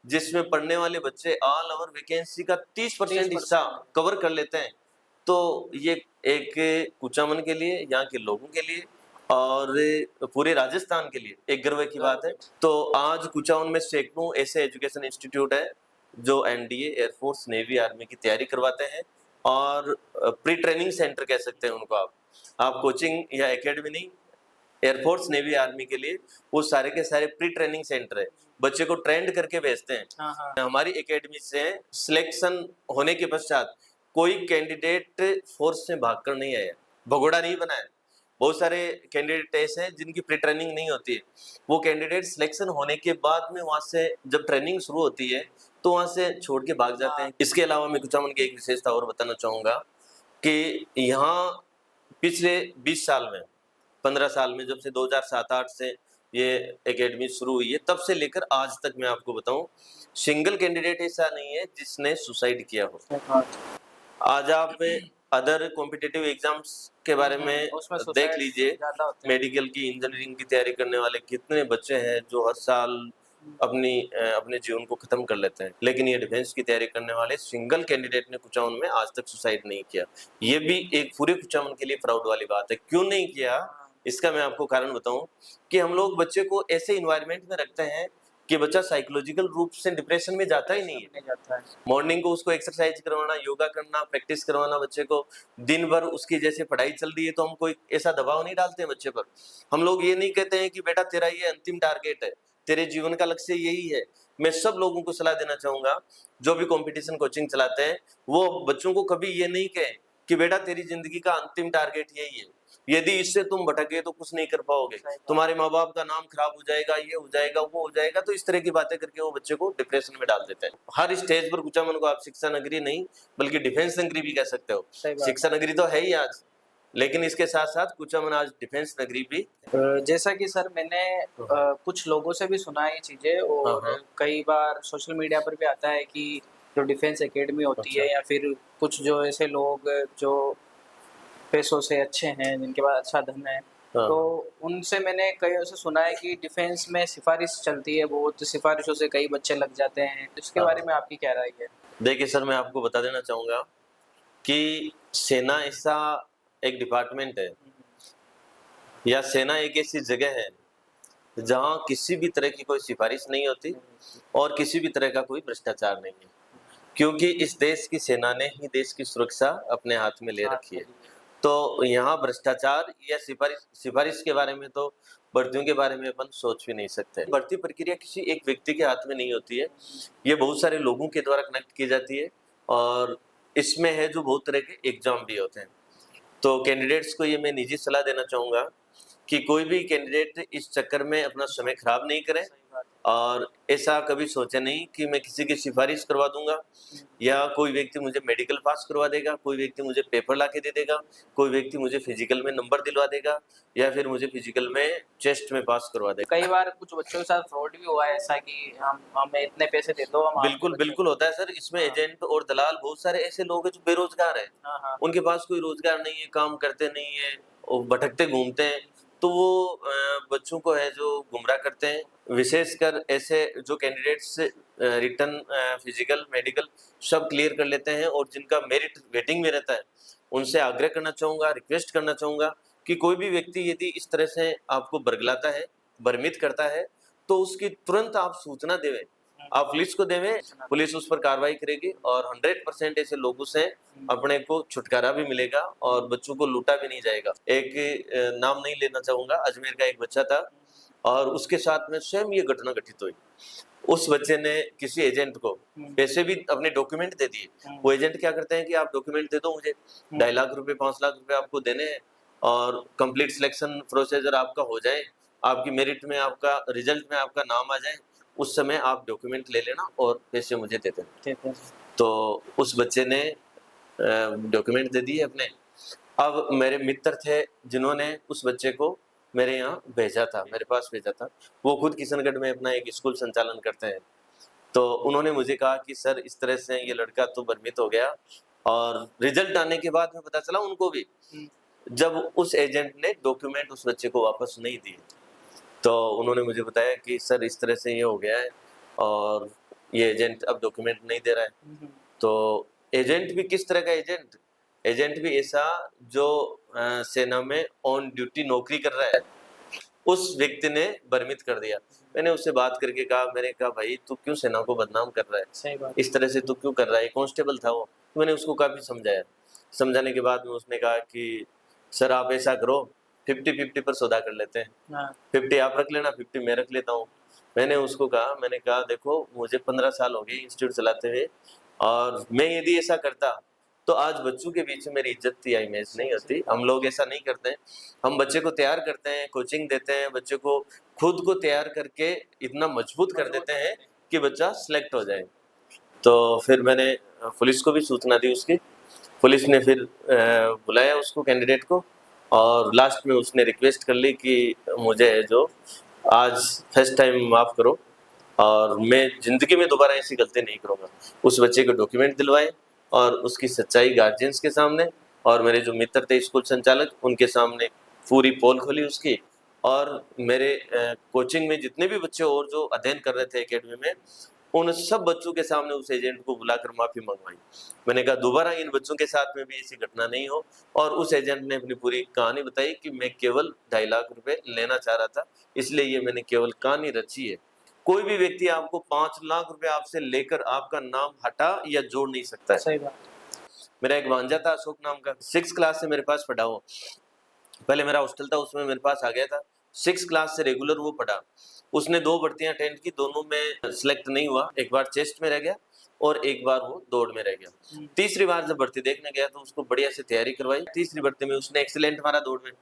जिसमें पढ़ने वाले बच्चे ऑल ओवर वैकेंसी का 30% हिस्सा कवर कर लेते हैं। तो ये एक कुचामन के लिए, यहाँ के लोगों के लिए और पूरे राजस्थान के लिए एक गर्व की बात है। तो आज कुचामन में सैकड़ों ऐसे एजुकेशन इंस्टीट्यूट है जो एनडीए, एयरफोर्स, नेवी, आर्मी की तैयारी करवाते हैं और प्री ट्रेनिंग सेंटर कह सकते हैं उनको। आप कोचिंग या एकेडमी नहीं, एयरफोर्स, नेवी, आर्मी के लिए वो सारे के सारे प्री ट्रेनिंग सेंटर है। बच्चे को ट्रेंड करके भेजते हैं। हमारी एकेडमी से सिलेक्शन होने के पश्चात कोई कैंडिडेट फोर्स से भागकर नहीं आया, भगोड़ा नहीं बना है। बहुत सारे कैंडिडेट ऐसे हैं जिनकी प्री ट्रेनिंग नहीं होती है। वो कैंडिडेट सिलेक्शन होने के बाद में वहां से जब ट्रेनिंग शुरू होती है तो वहां से छोड़ के भाग जाते हैं। इसके अलावा मैं कुचामन की एक विशेषता और बताना चाहूंगा कि यहाँ पिछले 20 साल में, 15 साल में, जब से 2007-8 से ये एकेडमी शुरू हुई है तब से लेकर आज तक मैं आपको बताऊं, सिंगल कैंडिडेट ऐसा नहीं है जिसने सुसाइड किया हो। आज आप अदर कॉम्पिटिटिव एग्जाम्स के बारे में देख लीजिए, मेडिकल की, इंजीनियरिंग की तैयारी करने वाले कितने बच्चे हैं जो हर साल अपने जीवन को खत्म कर लेते हैं। लेकिन ये डिफेंस की तैयारी करने वाले सिंगल कैंडिडेट ने कुचामन में आज तक सुसाइड नहीं किया। ये भी एक पूरे कुचामन के लिए प्राउड वाली बात है। क्यों नहीं किया, इसका मैं आपको कारण बताऊं कि हम लोग बच्चे को ऐसे इन्वायरमेंट में रखते हैं कि बच्चा साइकोलॉजिकल रूप से डिप्रेशन में जाता ही नहीं है। मॉर्निंग को उसको एक्सरसाइज करवाना, योगा करना, प्रैक्टिस करवाना बच्चे को, दिन भर उसकी जैसे पढ़ाई चल रही है तो हम कोई ऐसा दबाव नहीं डालते हैं बच्चे पर। हम लोग ये नहीं कहते हैं कि बेटा तेरा ये अंतिम टारगेट है, तेरे जीवन का लक्ष्य यही है। मैं सब लोगों को सलाह देना चाहूंगा जो भी कंपटीशन कोचिंग चलाते हैं वो बच्चों को कभी ये नहीं कहे कि बेटा तेरी जिंदगी का अंतिम टारगेट यही है। यदि इससे तुम भटके तो कुछ नहीं कर पाओगे, सही बात। तुम्हारे माँ बाप का नाम खराब हो जाएगा, ये हो जाएगा, वो हो जाएगा। तो इस तरह की बातें करके वो बच्चे को डिप्रेशन में डाल देते हैं। हर स्टेज पर कुचामन को आप शिक्षा नगरी नहीं बल्कि डिफेंस नगरी भी कह सकते हो। सही बात शिक्षा नगरी तो है ही आज, लेकिन इसके साथ साथ कुचामन आज डिफेंस नगरी भी। जैसा कि सर मैंने कुछ लोगों से भी सुना है ये चीज़ें, और हाँ। कई बार सोशल मीडिया पर भी आता है कि जो डिफेंस एकेडमी होती अच्छा। है, या फिर कुछ जो ऐसे लोग जो पैसों से अच्छे हैं, जिनके पास अच्छा धन है, हाँ। तो उनसे मैंने कईयों से सुना है कि डिफेंस में सिफारिश चलती है बहुत, सिफारिशों से कई बच्चे लग जाते हैं। इसके हाँ। बारे में आपकी क्या राय है? देखिए सर, मैं आपको बता देना चाहूंगा कि सेना ऐसा एक डिपार्टमेंट है, या सेना एक ऐसी जगह है जहां किसी भी तरह की कोई सिफारिश नहीं होती और किसी भी तरह का कोई भ्रष्टाचार नहीं है, क्योंकि इस देश की सेना ने ही देश की सुरक्षा अपने हाथ में ले रखी है। तो यहाँ भ्रष्टाचार या सिफारिश सिफारिश के बारे में तो भर्तियों के बारे में अपन सोच भी नहीं सकते। भर्ती प्रक्रिया किसी एक व्यक्ति के हाथ में नहीं होती है, ये बहुत सारे लोगों के द्वारा कनेक्ट की जाती है, और इसमें है जो बहुत तरह के एग्जाम भी होते हैं। तो कैंडिडेट्स को ये मैं निजी सलाह देना चाहूँगा कि कोई भी कैंडिडेट इस चक्कर में अपना समय खराब नहीं करे, और ऐसा कभी सोचे नहीं कि मैं किसी की सिफारिश करवा दूंगा, या कोई व्यक्ति मुझे मेडिकल पास करवा देगा, कोई व्यक्ति मुझे पेपर ला के दे देगा, कोई व्यक्ति मुझे फिजिकल में नंबर दिलवा देगा, या फिर मुझे फिजिकल में चेस्ट में पास करवा देगा। कई बार कुछ बच्चों के साथ फ्रॉड भी हुआ है ऐसा कि हम हमें इतने पैसे दे दो, हम आपके बिल्कुल बच्चे बिल्कुल होता है सर। इसमें हाँ। एजेंट और दलाल बहुत सारे ऐसे लोग हैं जो बेरोजगार हैं, हाँ हाँ उनके पास कोई रोजगार नहीं है, काम करते नहीं है और भटकते घूमते हैं, तो वो बच्चों को है जो गुमराह करते हैं। विशेषकर ऐसे जो कैंडिडेट्स रिटर्न फिजिकल मेडिकल सब क्लियर कर लेते हैं और जिनका मेरिट वेटिंग में रहता है, उनसे आग्रह करना चाहूँगा, रिक्वेस्ट करना चाहूँगा कि कोई भी व्यक्ति यदि इस तरह से आपको बरगलाता है, भ्रमित करता है, तो उसकी तुरंत आप सूचना देवें, आप पुलिस को देवें, पुलिस उस पर कार्रवाई करेगी और 100% ऐसे लोगों से अपने को छुटकारा भी मिलेगा और बच्चों को लूटा भी नहीं जाएगा। एक नाम नहीं लेना चाहूंगा, अजमेर का एक बच्चा था और उसके साथ में स्वयं ये घटना घटित हुई। उस बच्चे ने किसी एजेंट को पैसे भी अपने डॉक्यूमेंट दे दिए। वो एजेंट क्या करते हैं कि आप डॉक्यूमेंट दे दो मुझे, 2.5 लाख रुपए 5 लाख रुपए आपको देने हैं और कंप्लीट सिलेक्शन प्रोसीजर आपका हो जाए, आपकी मेरिट में आपका रिजल्ट में आपका नाम आ जाए, उस समय आप डॉक्यूमेंट ले लेना और पैसे मुझे दे देना। ठीक है। तो उस बच्चे ने डॉक्यूमेंट दे दिए अपने। अब मेरे मित्र थे जिन्होंने उस बच्चे को मेरे यहाँ भेजा था, मेरे पास भेजा था। वो खुद किशनगढ़ में अपना एक स्कूल संचालन करते हैं। तो उन्होंने मुझे कहा कि सर इस तरह से ये लड़का तो भ्रमित हो गया, और रिजल्ट आने के बाद में पता चला उनको भी, जब उस एजेंट ने डॉक्यूमेंट उस बच्चे को वापस नहीं दिए, तो उन्होंने मुझे बताया कि सर इस तरह से ये हो गया है और ये एजेंट अब डॉक्यूमेंट नहीं दे रहा है। तो एजेंट भी किस तरह का एजेंट? एजेंट भी ऐसा जो सेना में ऑन ड्यूटी नौकरी कर रहा है, उस व्यक्ति ने भ्रमित कर दिया। मैंने उससे बात करके कहा, मैंने कहा भाई तू क्यों सेना को बदनाम कर रहा है, सही बात। इस तरह से तू क्यों कर रहा है? कांस्टेबल था वो। तो मैंने उसको काफी समझाया। समझाने के बाद में उसने कहा कि सर आप ऐसा करो, 50-50 पर सौदा कर लेते हैं, हाँ 50 आप रख लेना, 50 मैं रख लेता हूँ। मैंने उसको कहा, मैंने कहा देखो मुझे 15 साल हो गए इंस्टीट्यूट चलाते हुए, और मैं यदि ऐसा करता तो आज बच्चों के बीच में मेरी इज्जत या इमेज नहीं होती। हम लोग ऐसा नहीं करते हैं, हम बच्चे को तैयार करते हैं, कोचिंग देते हैं, बच्चे को खुद को तैयार करके इतना मजबूत कर देते हैं कि बच्चा सिलेक्ट हो जाए। तो फिर मैंने पुलिस को भी सूचना दी उसकी। पुलिस ने फिर बुलाया उसको, कैंडिडेट को, और लास्ट में उसने रिक्वेस्ट कर ली कि मुझे जो आज फर्स्ट टाइम माफ़ करो और मैं ज़िंदगी में दोबारा ऐसी गलती नहीं करूँगा। उस बच्चे के डॉक्यूमेंट दिलवाए और उसकी सच्चाई गार्जियंस के सामने और मेरे जो मित्र थे स्कूल संचालक उनके सामने पूरी पोल खोली उसकी। और मेरे कोचिंग में जितने भी बच्चे और जो अध्ययन कर रहे थे एकेडमी में, उन सब बच्चों के सामने उस एजेंट को बुलाकर माफ़ी मंगवाई। मैंने कहा दोबारा इन बच्चों के साथ में भी ऐसी घटना नहीं हो। और उस एजेंट ने अपनी पूरी कहानी बताई कि मैं केवल 2.5 लाख रुपए लेना चाह रहा था, इसलिए ये मैंने केवल कहानी रची है। कोई भी व्यक्ति आपको 5 लाख रुपए आपसे लेकर आपका नाम हटा या जोड़ नहीं सकता है। सही बात। मेरा एक भांजा था अशोक नाम का, 6 क्लास से मेरे पास पढ़ा वो। पहले मेरा हॉस्टल था उसमें मेरे पास आ गया था, 6 क्लास से रेगुलर वो पढ़ा। उसने 2 भर्तियां अटेंड की, दोनों में सिलेक्ट नहीं हुआ, एक बार चेस्ट में रह गया, और एक बार वो दौड़ में रह गया। तीसरी बार जब भर्ती देखने गया तो उसको बढ़िया से तैयारी करवाई। तीसरी भर्ती में उसने एक्सीलेंट मारा दौड़ में,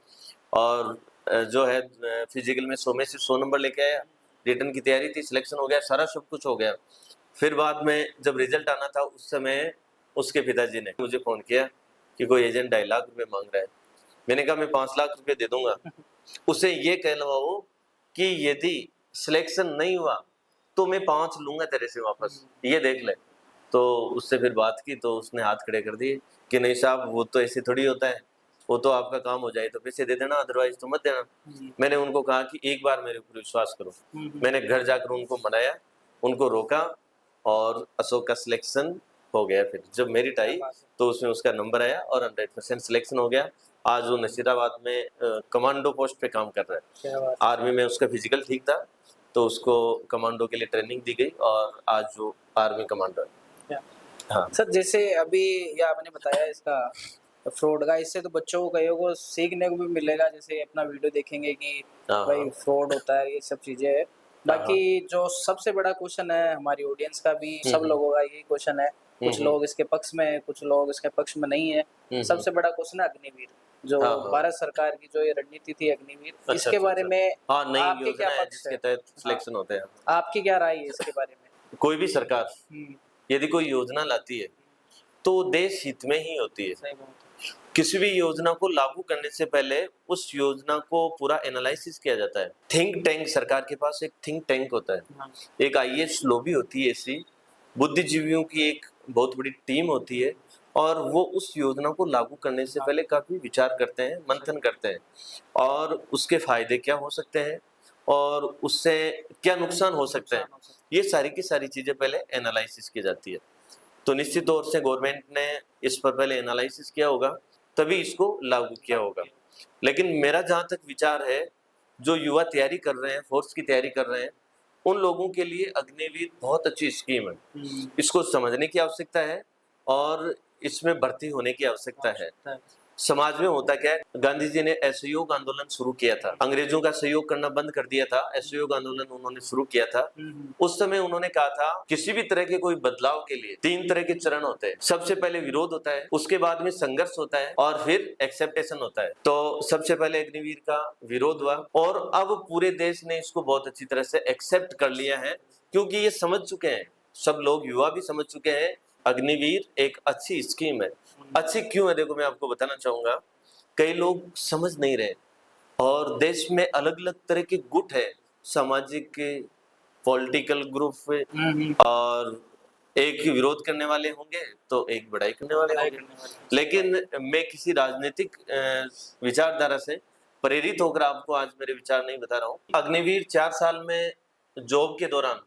और जो है फिजिकल में 100 में से 100 नंबर लेके आया। रिटर्न की तैयारी थी, सिलेक्शन हो गया, सारा सब कुछ हो गया। फिर बाद में जब रिजल्ट आना था उस समय उसके पिताजी ने मुझे फोन किया कि कोई एजेंट 2.5 लाख रुपए मांग रहा है। मैंने कहा मैं 5 लाख रुपए दे दूंगा, उसे ये कहलवाओ कि यदि सिलेक्शन नहीं हुआ तो मैं 5 लूंगा तेरे से वापस, ये देख ले। तो उससे फिर बात की तो उसने हाथ खड़े कर दिए कि नहीं साहब, वो तो ऐसे थोड़ी होता है, वो तो आपका काम हो जाए तो पैसे दे देना, अदरवाइज तो मत देना। मैंने उनको कहा कि एक बार मेरे ऊपर विश्वास करो। मैंने घर जाकर उनको मनाया, उनको रोका, और अशोक का सिलेक्शन हो गया। फिर जब मेरिट आई तो उसमें उसका नंबर आया और 100% सिलेक्शन हो गया। आज वो नसीराबाद में कमांडो पोस्ट पे काम कर रहा है। आर्मी में उसका फिजिकल ठीक था तो उसको कमांडो के लिए ट्रेनिंग दी गई और आज वो आर्मी कमांडो है। हाँ सर, जैसे अभी ये आपने बताया इसका फ्रॉड का, इससे तो बच्चों को कईयों को सीखने को भी मिलेगा, जैसे अपना वीडियो देखेंगे कि भाई फ्रॉड होता है, ये सब चीजें है। बाकी जो सबसे बड़ा क्वेश्चन है हमारी ऑडियंस का भी, सब लोगों का यही क्वेश्चन है, कुछ लोग इसके पक्ष में है, कुछ लोग इसके पक्ष में नहीं है। सबसे बड़ा क्वेश्चन है अग्निवीर, जो भारत सरकार की जो ये रणनीति थी अग्निवीर, इसके बारे में आपके क्या पक्ष है? तहत सिलेक्शन होते हैं। आपकी क्या राय है इसके बारे में? कोई भी सरकार यदि कोई योजना लाती है तो देश हित में ही होती है। किसी भी योजना को लागू करने से पहले उस योजना को पूरा एनालिसिस किया जाता है। थिंक टैंक, सरकार के पास एक थिंक टैंक होता है, एक आईएएस लॉबी होती है, ऐसी बुद्धिजीवियों की एक बहुत बड़ी टीम होती है, और वो उस योजना को लागू करने से पहले काफी विचार करते हैं, मंथन करते हैं, और उसके फायदे क्या हो सकते हैं और उससे क्या नुकसान हो सकते हैं, ये सारी की सारी चीजें पहले एनालिसिस की जाती है। तो निश्चित तौर से गवर्नमेंट ने इस पर पहले एनालिसिस किया होगा, तभी इसको लागू किया होगा। लेकिन मेरा जहां तक विचार है, जो युवा तैयारी कर रहे हैं, फोर्स की तैयारी कर रहे हैं, उन लोगों के लिए अग्निवीर बहुत अच्छी स्कीम है। इसको समझने की आवश्यकता है और इसमें भर्ती होने की आवश्यकता है। समाज में होता क्या है, गांधी जी ने असहयोग आंदोलन शुरू किया था, अंग्रेजों का सहयोग करना बंद कर दिया था, असहयोग आंदोलन उन्होंने शुरू किया था। उस समय उन्होंने कहा था किसी भी तरह के कोई बदलाव के लिए 3 तरह के चरण होते हैं। सबसे पहले विरोध होता है, उसके बाद में संघर्ष होता है, और फिर एक्सेप्टेशन होता है। तो सबसे पहले अग्निवीर का विरोध हुआ, और अब पूरे देश ने इसको बहुत अच्छी तरह से एक्सेप्ट कर लिया है, क्योंकि ये समझ चुके हैं, सब लोग, युवा भी समझ चुके हैं, अग्निवीर एक अच्छी स्कीम है। अच्छी क्यों है, देखो मैं आपको बताना चाहूंगा। कई लोग समझ नहीं रहे, और देश में अलग अलग तरह के गुट है, सामाजिक, पॉलिटिकल ग्रुप, और एक विरोध करने वाले होंगे तो एक बड़ाई करने वाले होंगे। लेकिन मैं किसी राजनीतिक विचारधारा से प्रेरित होकर आपको आज मेरे विचार नहीं बता रहा हूँ। अग्निवीर 4 साल में जॉब के दौरान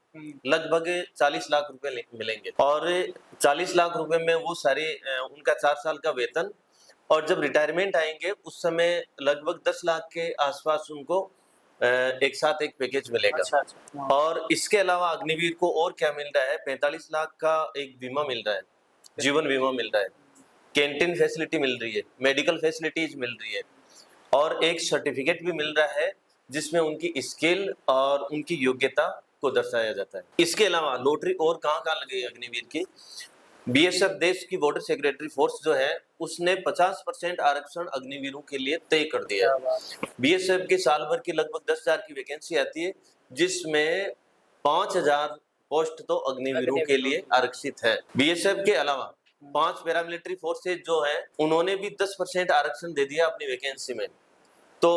लगभग 40 लाख रुपए मिलेंगे, और 40 लाख रुपए में वो सारे उनका 4 साल का वेतन, और जब रिटायरमेंट आएंगे उस समय लगभग 10 लाख के आसपास उनको एक साथ एक पैकेज मिलेगा। अच्छा। और इसके अलावा अग्निवीर को और क्या मिल रहा है, 45 लाख का एक बीमा मिल रहा है, जीवन बीमा मिल रहा है, कैंटीन फैसिलिटी मिल रही है, मेडिकल फैसिलिटीज मिल रही है, और एक सर्टिफिकेट भी मिल रहा है जिसमें उनकी स्किल और उनकी योग्यता को दर्शाया जाता है। इसके अलावा लॉटरी और कहाँ लगी अग्निवीर की, बीएसएफ देश की बॉर्डर सेक्रेटरी फोर्स जो है उसने 50% आरक्षण अग्निवीरों के लिए तय कर दिया है। बीएसएफ के साल भर की लगभग 10,000 की वैकेंसी आती है, जिसमें 5,000 पोस्ट तो अग्निवीरों के लिए आरक्षित है। बीएसएफ के अलावा 5 पैरामिलिट्री फोर्सेज जो है उन्होंने भी 10% आरक्षण दे दिया अपनी वैकेंसी में। तो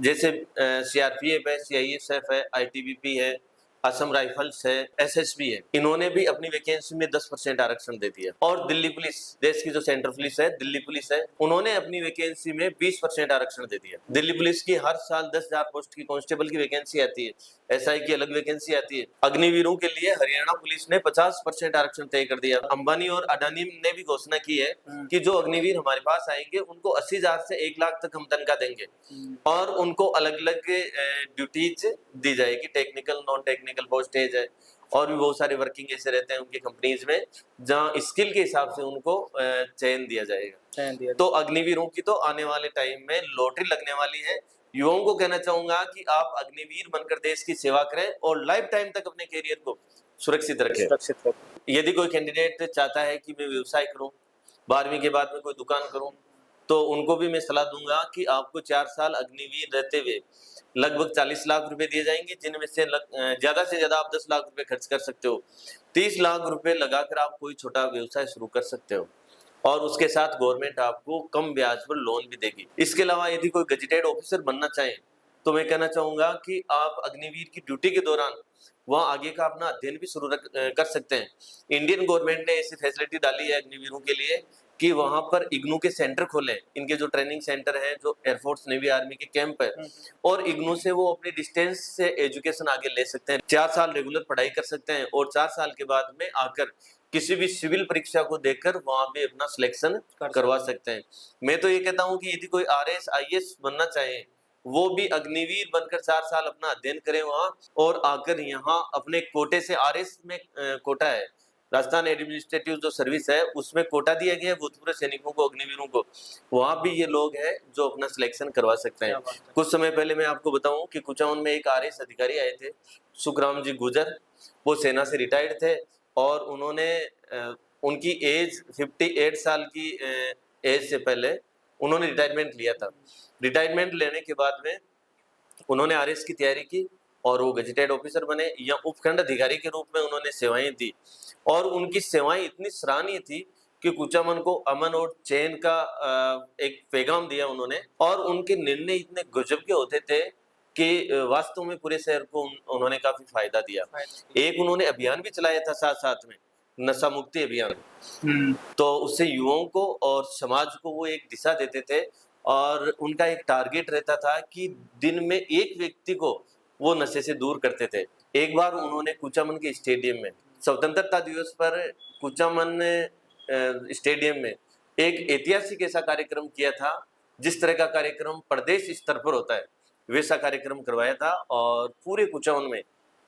जैसे सीआरपीएफ है, सीआईएसएफ है, आईटीबीपी है, असम राइफल्स है, एसएसबी है, इन्होंने भी अपनी वैकेंसी में 10% आरक्षण दे दिया। और दिल्ली पुलिस, देश की जो सेंट्रल पुलिस है, दिल्ली पुलिस है, उन्होंने अपनी वैकेंसी में 20% आरक्षण दे दिया। दिल्ली पुलिस की हर साल 10,000 पोस्ट की कांस्टेबल की वैकेंसी आती है, एसआई की अलग वैकेंसी आती है। अग्निवीरों के लिए हरियाणा पुलिस ने 50% आरक्षण तय कर दिया। अंबानी और अडानी ने भी घोषणा की है कि जो अग्निवीर हमारे पास आएंगे उनको 80,000 से 1 लाख तक हम तनख्वाह देंगे, और उनको अलग अलग ड्यूटीज दी जाएगी, टेक्निकल, नॉन टेक्निकल पोस्टेज है, और भी बहुत सारे वर्किंग ऐसे रहते हैं उनकी कंपनीज में जहां स्किल के हिसाब से उनको चयन दिया जाएगा। तो अग्निवीरों की तो आने वाले टाइम में लॉटरी लगने वाली है युवाओं को कहना चाहूंगा कि आप अग्निवीर बनकर देश की सेवा करें और लाइफ टाइम तक अपने करियर को सुरक्षित रखें। सुरक्षित रखें। यदि कोई कैंडिडेट चाहता है कि मैं व्यवसाय करूं, 12वीं के बाद में कोई दुकान करूं, तो उनको भी मैं सलाह दूंगा कि आपको 4 साल अग्निवीर रहते हुए लगभग 40 लाख रुपए दिए जाएंगे, जिनमें से ज्यादा से ज्यादा आप 10 लाख रुपए खर्च कर सकते हो। 30 लाख रुपए लगाकर आप कोई छोटा व्यवसाय शुरू कर सकते हो और उसके साथ गवर्नमेंट आपको कम ब्याज पर लोन भी देगी। इसके अलावा यदि कोई गजेटेड ऑफिसर बनना चाहे तो मैं कहना चाहूंगा कि आप अग्निवीर की ड्यूटी के दौरान वहाँ आगे का अपना अध्ययन भी शुरू कर सकते हैं। इंडियन गवर्नमेंट ने ऐसी फैसिलिटी डाली है अग्निवीरों के लिए कि वहां पर इग्नू के सेंटर खोले, इनके जो ट्रेनिंग सेंटर है, जो एयरफोर्स नेवी आर्मी के कैंप है, और इग्नू से वो अपनी डिस्टेंस से एजुकेशन आगे ले सकते हैं। 4 साल रेगुलर पढ़ाई कर सकते हैं और 4 साल के बाद में आकर किसी भी सिविल परीक्षा को देकर वहां पे अपना सिलेक्शन करवा सकते हैं। मैं तो ये कहता हूँ कि यदि कोई RS IAS बनना चाहे वो भी अग्निवीर बनकर 4 साल अपना अध्ययन करें वहां और आकर यहाँ अपने कोटे से RS में कोटा है, राजस्थान एडमिनिस्ट्रेटिव जो सर्विस है, उसमें कोटा दिया गया है भूतपूर्व सैनिकों को, अग्निवीरों को। वहां भी ये लोग हैं जो अपना सिलेक्शन करवा सकते हैं। कुछ समय पहले मैं आपको बताऊं कि कुचामन में एक RS अधिकारी आए थे, सुखराम जी गुजर। वो सेना से रिटायर्ड थे और उन्होंने उनकी एज 58 साल की एज से पहले उन्होंने रिटायरमेंट लिया था। रिटायरमेंट लेने के बाद में उन्होंने RS की तैयारी की और वो गजेटेड ऑफिसर बने या उपखंड अधिकारी के रूप में उन्होंने सेवाएं दी और उनकी सेवाएं इतनी सराहनीय थी कि कुचामन को अमन और चैन का एक पैगाम दिया उन्होंने। और उनके निर्णय इतने गजब के होते थे कि वास्तव में पूरे शहर को उन्होंने काफी फायदा दिया। एक उन्होंने अभियान भी चलाया था साथ साथ में, नशा मुक्ति अभियान। तो उससे युवाओं को और समाज को वो एक दिशा देते थे और उनका एक टारगेट रहता था कि दिन में एक व्यक्ति को वो नशे से दूर करते थे। एक बार उन्होंने कुचामन के स्टेडियम में स्वतंत्रता दिवस पर कुचामन स्टेडियम में एक ऐतिहासिक ऐसा कार्यक्रम किया था, जिस तरह का कार्यक्रम प्रदेश स्तर पर होता है वैसा कार्यक्रम करवाया था और पूरे कुचामन में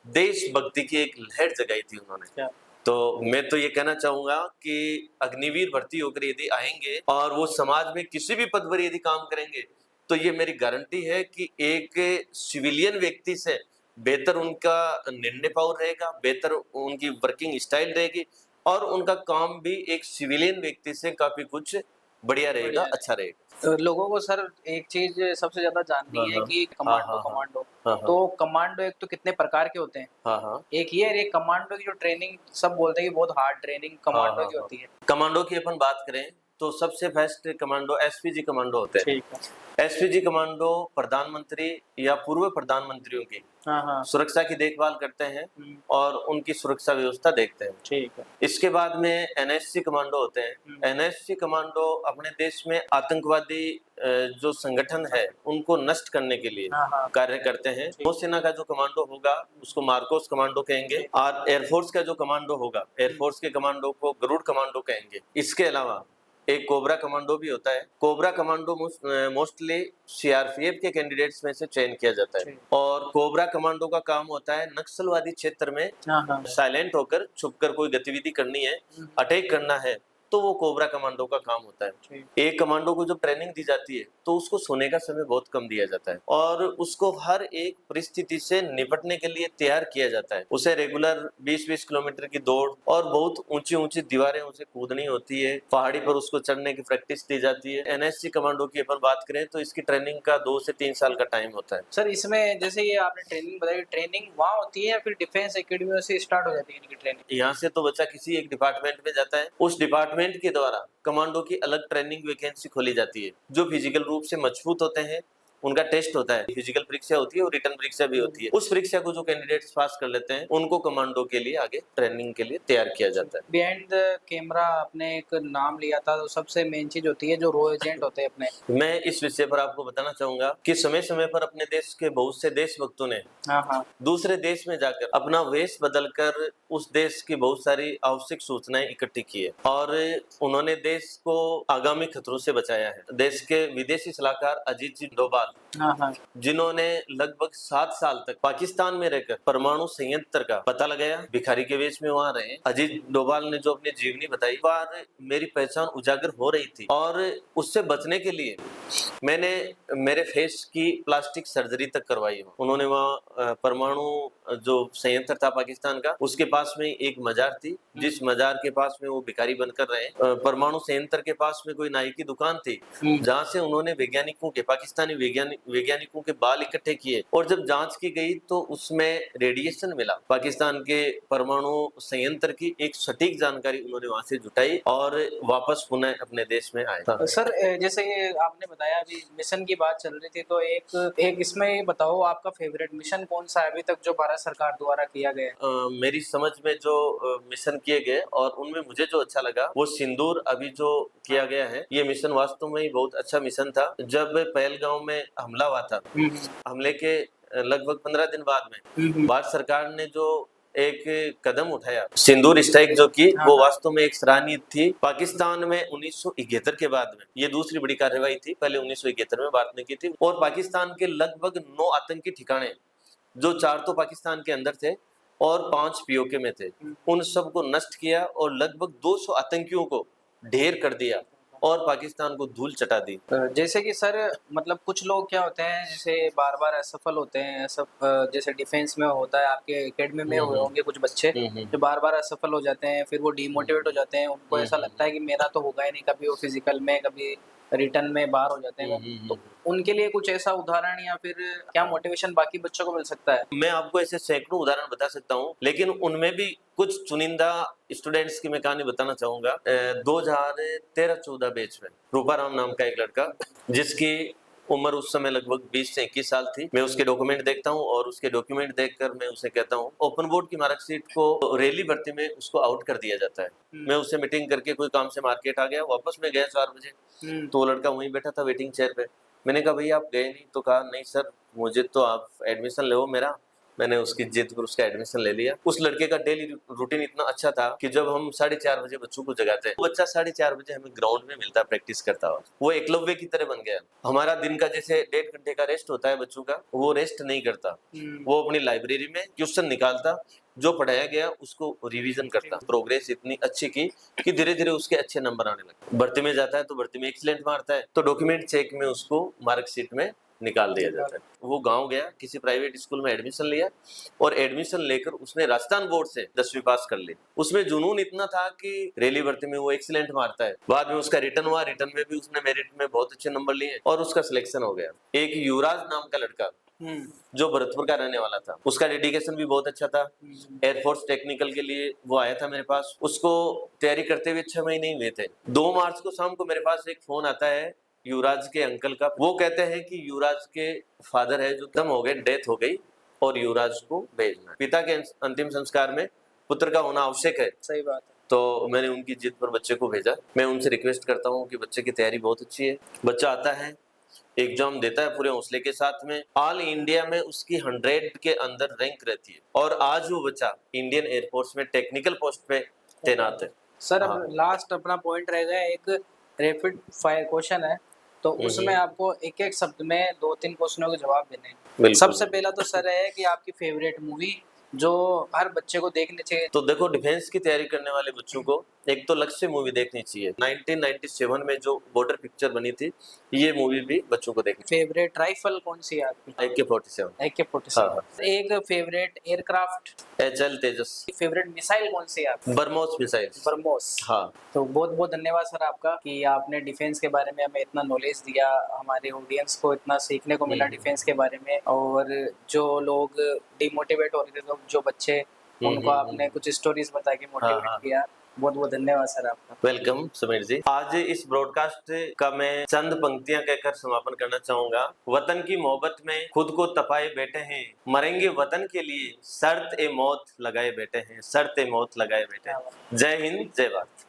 देशभक्ति की एक लहर जगाई थी उन्होंने। तो मैं तो ये कहना चाहूंगा कि अग्निवीर भर्ती होकर यदि आएंगे और वो समाज में किसी भी पद पर यदि काम करेंगे तो ये मेरी गारंटी है कि एक सिविलियन व्यक्ति से बेहतर उनका निर्णय पावर रहेगा, बेहतर उनकी वर्किंग स्टाइल रहेगी और उनका काम भी एक सिविलियन व्यक्ति से काफी कुछ बढ़िया रहेगा, अच्छा रहेगा। तो लोगों को सर एक चीज सबसे ज्यादा जाननी है कि कमांडो तो कमांडो एक तो कितने प्रकार के होते हैं? एक ये एक कमांडो की जो ट्रेनिंग सब बोलते हैं कि बहुत हार्ड ट्रेनिंग कमांडो की होती है। कमांडो की अपन बात करें तो सबसे बेस्ट कमांडो SPG कमांडो होते हैं। ठीक है। SPG कमांडो प्रधानमंत्री या पूर्व प्रधानमंत्रियों की सुरक्षा की देखभाल करते हैं और उनकी सुरक्षा व्यवस्था देखते हैं। ठीक है। इसके बाद में NSC कमांडो होते हैं। NSC कमांडो अपने देश में आतंकवादी जो संगठन है उनको नष्ट करने के लिए कार्य करते हैं। नौसेना का जो कमांडो होगा उसको मार्कोस कमांडो कहेंगे और एयरफोर्स का जो कमांडो होगा, एयरफोर्स के कमांडो को गरुड़ कमांडो कहेंगे। इसके अलावा एक कोबरा कमांडो भी होता है। कोबरा कमांडो मोस्टली CRPF के कैंडिडेट्स में से चयन किया जाता है और कोबरा कमांडो का काम होता है नक्सलवादी क्षेत्र में साइलेंट होकर छुपकर कोई गतिविधि करनी है, अटैक करना है, तो वो कोबरा कमांडो का काम होता है। एक कमांडो को जब ट्रेनिंग दी जाती है तो उसको सोने का समय बहुत कम दिया जाता है और उसको हर एक परिस्थिति से निपटने के लिए तैयार किया जाता है। उसे रेगुलर 20-20 किलोमीटर की दौड़ और बहुत ऊंची ऊंची दीवारें उसे कूदनी होती है, पहाड़ी पर उसको चढ़ने की प्रैक्टिस दी जाती है। NSC कमांडो की अपन बात करें तो इसकी ट्रेनिंग का 2 से 3 साल का टाइम होता है। सर इसमें जैसे ये आपने ट्रेनिंग बताई, ट्रेनिंग वहाँ होती है या फिर डिफेंस एकेडमी से स्टार्ट हो जाती है इनकी ट्रेनिंग? यहाँ से तो बच्चा किसी एक डिपार्टमेंट में जाता है, उस डिपार्टमेंट के द्वारा कमांडो की अलग ट्रेनिंग वैकेंसी खोली जाती है। जो फिजिकल रूप से मजबूत होते हैं उनका टेस्ट होता है, फिजिकल परीक्षा होती है और रिटर्न परीक्षा भी होती है। उस परीक्षा को जो कैंडिडेट्स पास कर लेते हैं उनको कमांडो के लिए आगे ट्रेनिंग के लिए तैयार किया जाता है। बिहाइंड द कैमरा आपने एक नाम लिया था, तो सबसे मेन चीज होती है जो रो एजेंट होते हैं अपने। मैं इस विषय पर आपको बताना चाहूंगा कि समय समय पर अपने देश के बहुत से देशभक्तों ने दूसरे देश में जाकर अपना वेश बदलकर उस देश की बहुत सारी आवश्यक सूचनाएं इकट्ठी की है और उन्होंने देश को आगामी खतरों से बचाया है। देश के विदेशी सलाहकार अजीत जी डोभाल डोभाल, हाँ हाँ। जिन्होंने लगभग 7 साल तक पाकिस्तान में रहकर परमाणु संयंत्र का पता लगाया, भिखारी के वेश में वहां रहे। अजीत डोभाल ने जो अपनी जीवनी बताई, बार मेरी पहचान उजागर हो रही थी और उससे बचने के लिए मैंने मेरे फेस की प्लास्टिक सर्जरी तक करवाई है। उन्होंने वहाँ परमाणु जो संयंत्र था पाकिस्तान का, उसके पास में एक मजार थी, जिस मजार के पास में वो भिखारी बनकर रहे। परमाणु संयंत्र के पास में कोई नाई की दुकान थी, जहाँ से उन्होंने पाकिस्तानी वैज्ञानिकों के बाल इकट्ठे किए, और जब जांच की गई तो उसमें रेडिएशन मिला। पाकिस्तान के परमाणु संयंत्र की एक सटीक जानकारी उन्होंने वहां से जुटाई और वापस पुनः अपने देश में आए। तो सर जैसे ये आपने बताया अभी मिशन की बात चल रही थी, तो एक इसमें ये बताओ आपका फेवरेट मिशन कौन सा है अभी तक जो भारत सरकार द्वारा किया गया है? मेरी समझ में जो मिशन किए गए और उनमें मुझे जो अच्छा लगा वो सिंदूर अभी जो किया गया है, ये मिशन वास्तव में ही बहुत अच्छा मिशन था। जब पहलगांव में हमला हुआ था, हमले के लगभग 15 दिन बाद में भारत सरकार ने जो एक कदम उठाया, सिंदूर स्ट्राइक जो की, वो वास्तव में एक सराहनीय थी। पाकिस्तान में 1971 के बाद में ये दूसरी बड़ी कार्रवाई थी। पहले 1971 में भारत ने की थी, और पाकिस्तान के लगभग 9 आतंकी ठिकाने, जो 4 तो पाकिस्तान के अंदर थे और 5 पीओके में थे, उन सबको नष्ट किया और लगभग 200 आतंकियों को ढेर कर दिया और पाकिस्तान को धूल चटा दी। जैसे कि सर मतलब कुछ लोग क्या होते हैं, जैसे बार बार असफल होते हैं, जैसे डिफेंस में होता है, आपके एकेडमी में हुए होंगे कुछ बच्चे जो बार बार असफल हो जाते हैं, फिर वो डीमोटिवेट हो जाते हैं, उनको ऐसा लगता है कि मेरा तो होगा ही नहीं, कभी वो फिजिकल में कभी रिटर्न में बाहर हो जाते हैं, तो उनके लिए कुछ ऐसा उदाहरण या फिर क्या मोटिवेशन बाकी बच्चों को मिल सकता है? मैं आपको ऐसे सैकड़ों उदाहरण बता सकता हूँ, लेकिन उनमें भी कुछ चुनिंदा स्टूडेंट्स की मैं कहानी बताना चाहूंगा। 2013-14 बैच में रूपाराम नाम का एक लड़का, जिसकी उम्र उस समय लगभग 20 से 21 साल थी। मैं उसके डॉक्यूमेंट देखता हूँ और उसके डॉक्यूमेंट देखकर मैं उसे कहता हूँ, ओपन बोर्ड की मार्कशीट को रैली भर्ती में उसको आउट कर दिया जाता है। मैं उससे मीटिंग करके कोई काम से मार्केट आ गया, वापस में गया 4 बजे, तो वो लड़का वहीं बैठा था वेटिंग चेयर पे। मैंने कहा भैया आप गए नहीं? तो कहा नहीं सर, मुझे तो आप एडमिशन ले मेरा। मैंने उसकी जिद पर उसका एडमिशन ले लिया। उस लड़के का डेली रूटीन इतना अच्छा था कि जब हम 4:30 बजे बच्चों को जगाते हैं, बच्चा 4:30 बजे हमें ग्राउंड में मिलता, प्रैक्टिस करता हुआ। वो एकलव्य की तरह बन गया। हमारा दिन का जैसे 1.5 घंटे का रेस्ट होता है बच्चों का, वो रेस्ट नहीं करता। वो अपनी लाइब्रेरी में क्वेश्चन निकालता, जो पढ़ाया गया उसको रिवीजन करता। प्रोग्रेस इतनी अच्छी की कि धीरे धीरे उसके अच्छे नंबर आने लगे। भर्ती में जाता है तो भर्ती में एक्सीलेंट मारता है, तो डॉक्यूमेंट चेक में उसको मार्कशीट में निकाल दिया जाता है। वो गांव गया, किसी प्राइवेट स्कूल में एडमिशन लिया और एडमिशन लेकर उसने राजस्थान बोर्ड से 10वीं पास कर ली। उसमें जुनून इतना था कि रैली भर्ती में वो एक्सीलेंट मारता है। बाद में उसका रिटर्न हुआ, रिटर्न में भी उसने मेरिट में बहुत अच्छे नंबर लिए और उसका सिलेक्शन हो गया। एक युवराज नाम का लड़का जो भरतपुर का रहने वाला था, उसका डेडिकेशन भी बहुत अच्छा था। एयरफोर्स टेक्निकल के लिए वो आया था मेरे पास। उसको तैयारी करते हुए 6 महीने ही हुए थे। 2 मार्च को शाम को मेरे पास एक फोन आता है युवराज के अंकल का। वो कहते हैं कि युवराज के फादर है जो दम हो गए, डेथ हो गई और युवराज को भेजना। पिता के अंतिम संस्कार में पुत्र का होना आवश्यक है। सही बात है। तो मैंने उनकी जिद पर बच्चे को भेजा। मैं उनसे रिक्वेस्ट करता हूँ कि बच्चे की तैयारी बहुत अच्छी है। बच्चा आता है, एग्जाम देता है पूरे हौसले के साथ में। ऑल इंडिया में उसकी 100 के अंदर रैंक रहती है और आज वो बच्चा इंडियन एयरफोर्स में टेक्निकल पोस्ट पे तैनात है। सर अब लास्ट अपना पॉइंट रह गया, एक रैपिड फायर क्वेश्चन है, तो उसमें आपको एक एक शब्द में 2-3 क्वेश्चनों के जवाब देने हैं। सबसे पहला तो सर है कि आपकी फेवरेट मूवी जो हर बच्चे को देखनी चाहिए। तो देखो, डिफेंस की तैयारी करने वाले बच्चों को एक तो लक्ष्य मूवी देखनी चाहिए। 1997 में जो बॉर्डर पिक्चर बनी थी, ये मूवी भी बच्चों को देखनी। फेवरेट राइफल कौन सी है आपकी? AK-47। AK-47। एक फेवरेट एयरक्राफ्ट? HAL तेजस। फेवरेट मिसाइल कौन सी है आपकी? ब्रह्मोस मिसाइल। ब्रह्मोस। हाँ। तो बहुत बहुत धन्यवाद सर आपका कि आपने डिफेंस के बारे में हमें इतना नॉलेज दिया, हमारे ऑडियंस को इतना सीखने को मिला डिफेंस के बारे में, और जो लोग डिमोटिवेट हो रहे थे, जो बच्चे, उनको आपने कुछ स्टोरीज बता के मोटिवेट किया। बहुत बहुत धन्यवाद सर आपका। वेलकम समीर जी। आज इस ब्रॉडकास्ट का मैं चंद पंक्तियां कहकर समापन करना चाहूंगा। वतन की मोहब्बत में खुद को तपाए बैठे हैं, मरेंगे वतन के लिए शर्त ए मौत लगाए बैठे हैं, शर्त ए मौत लगाए बैठे हैं। जय हिंद, जय भारत।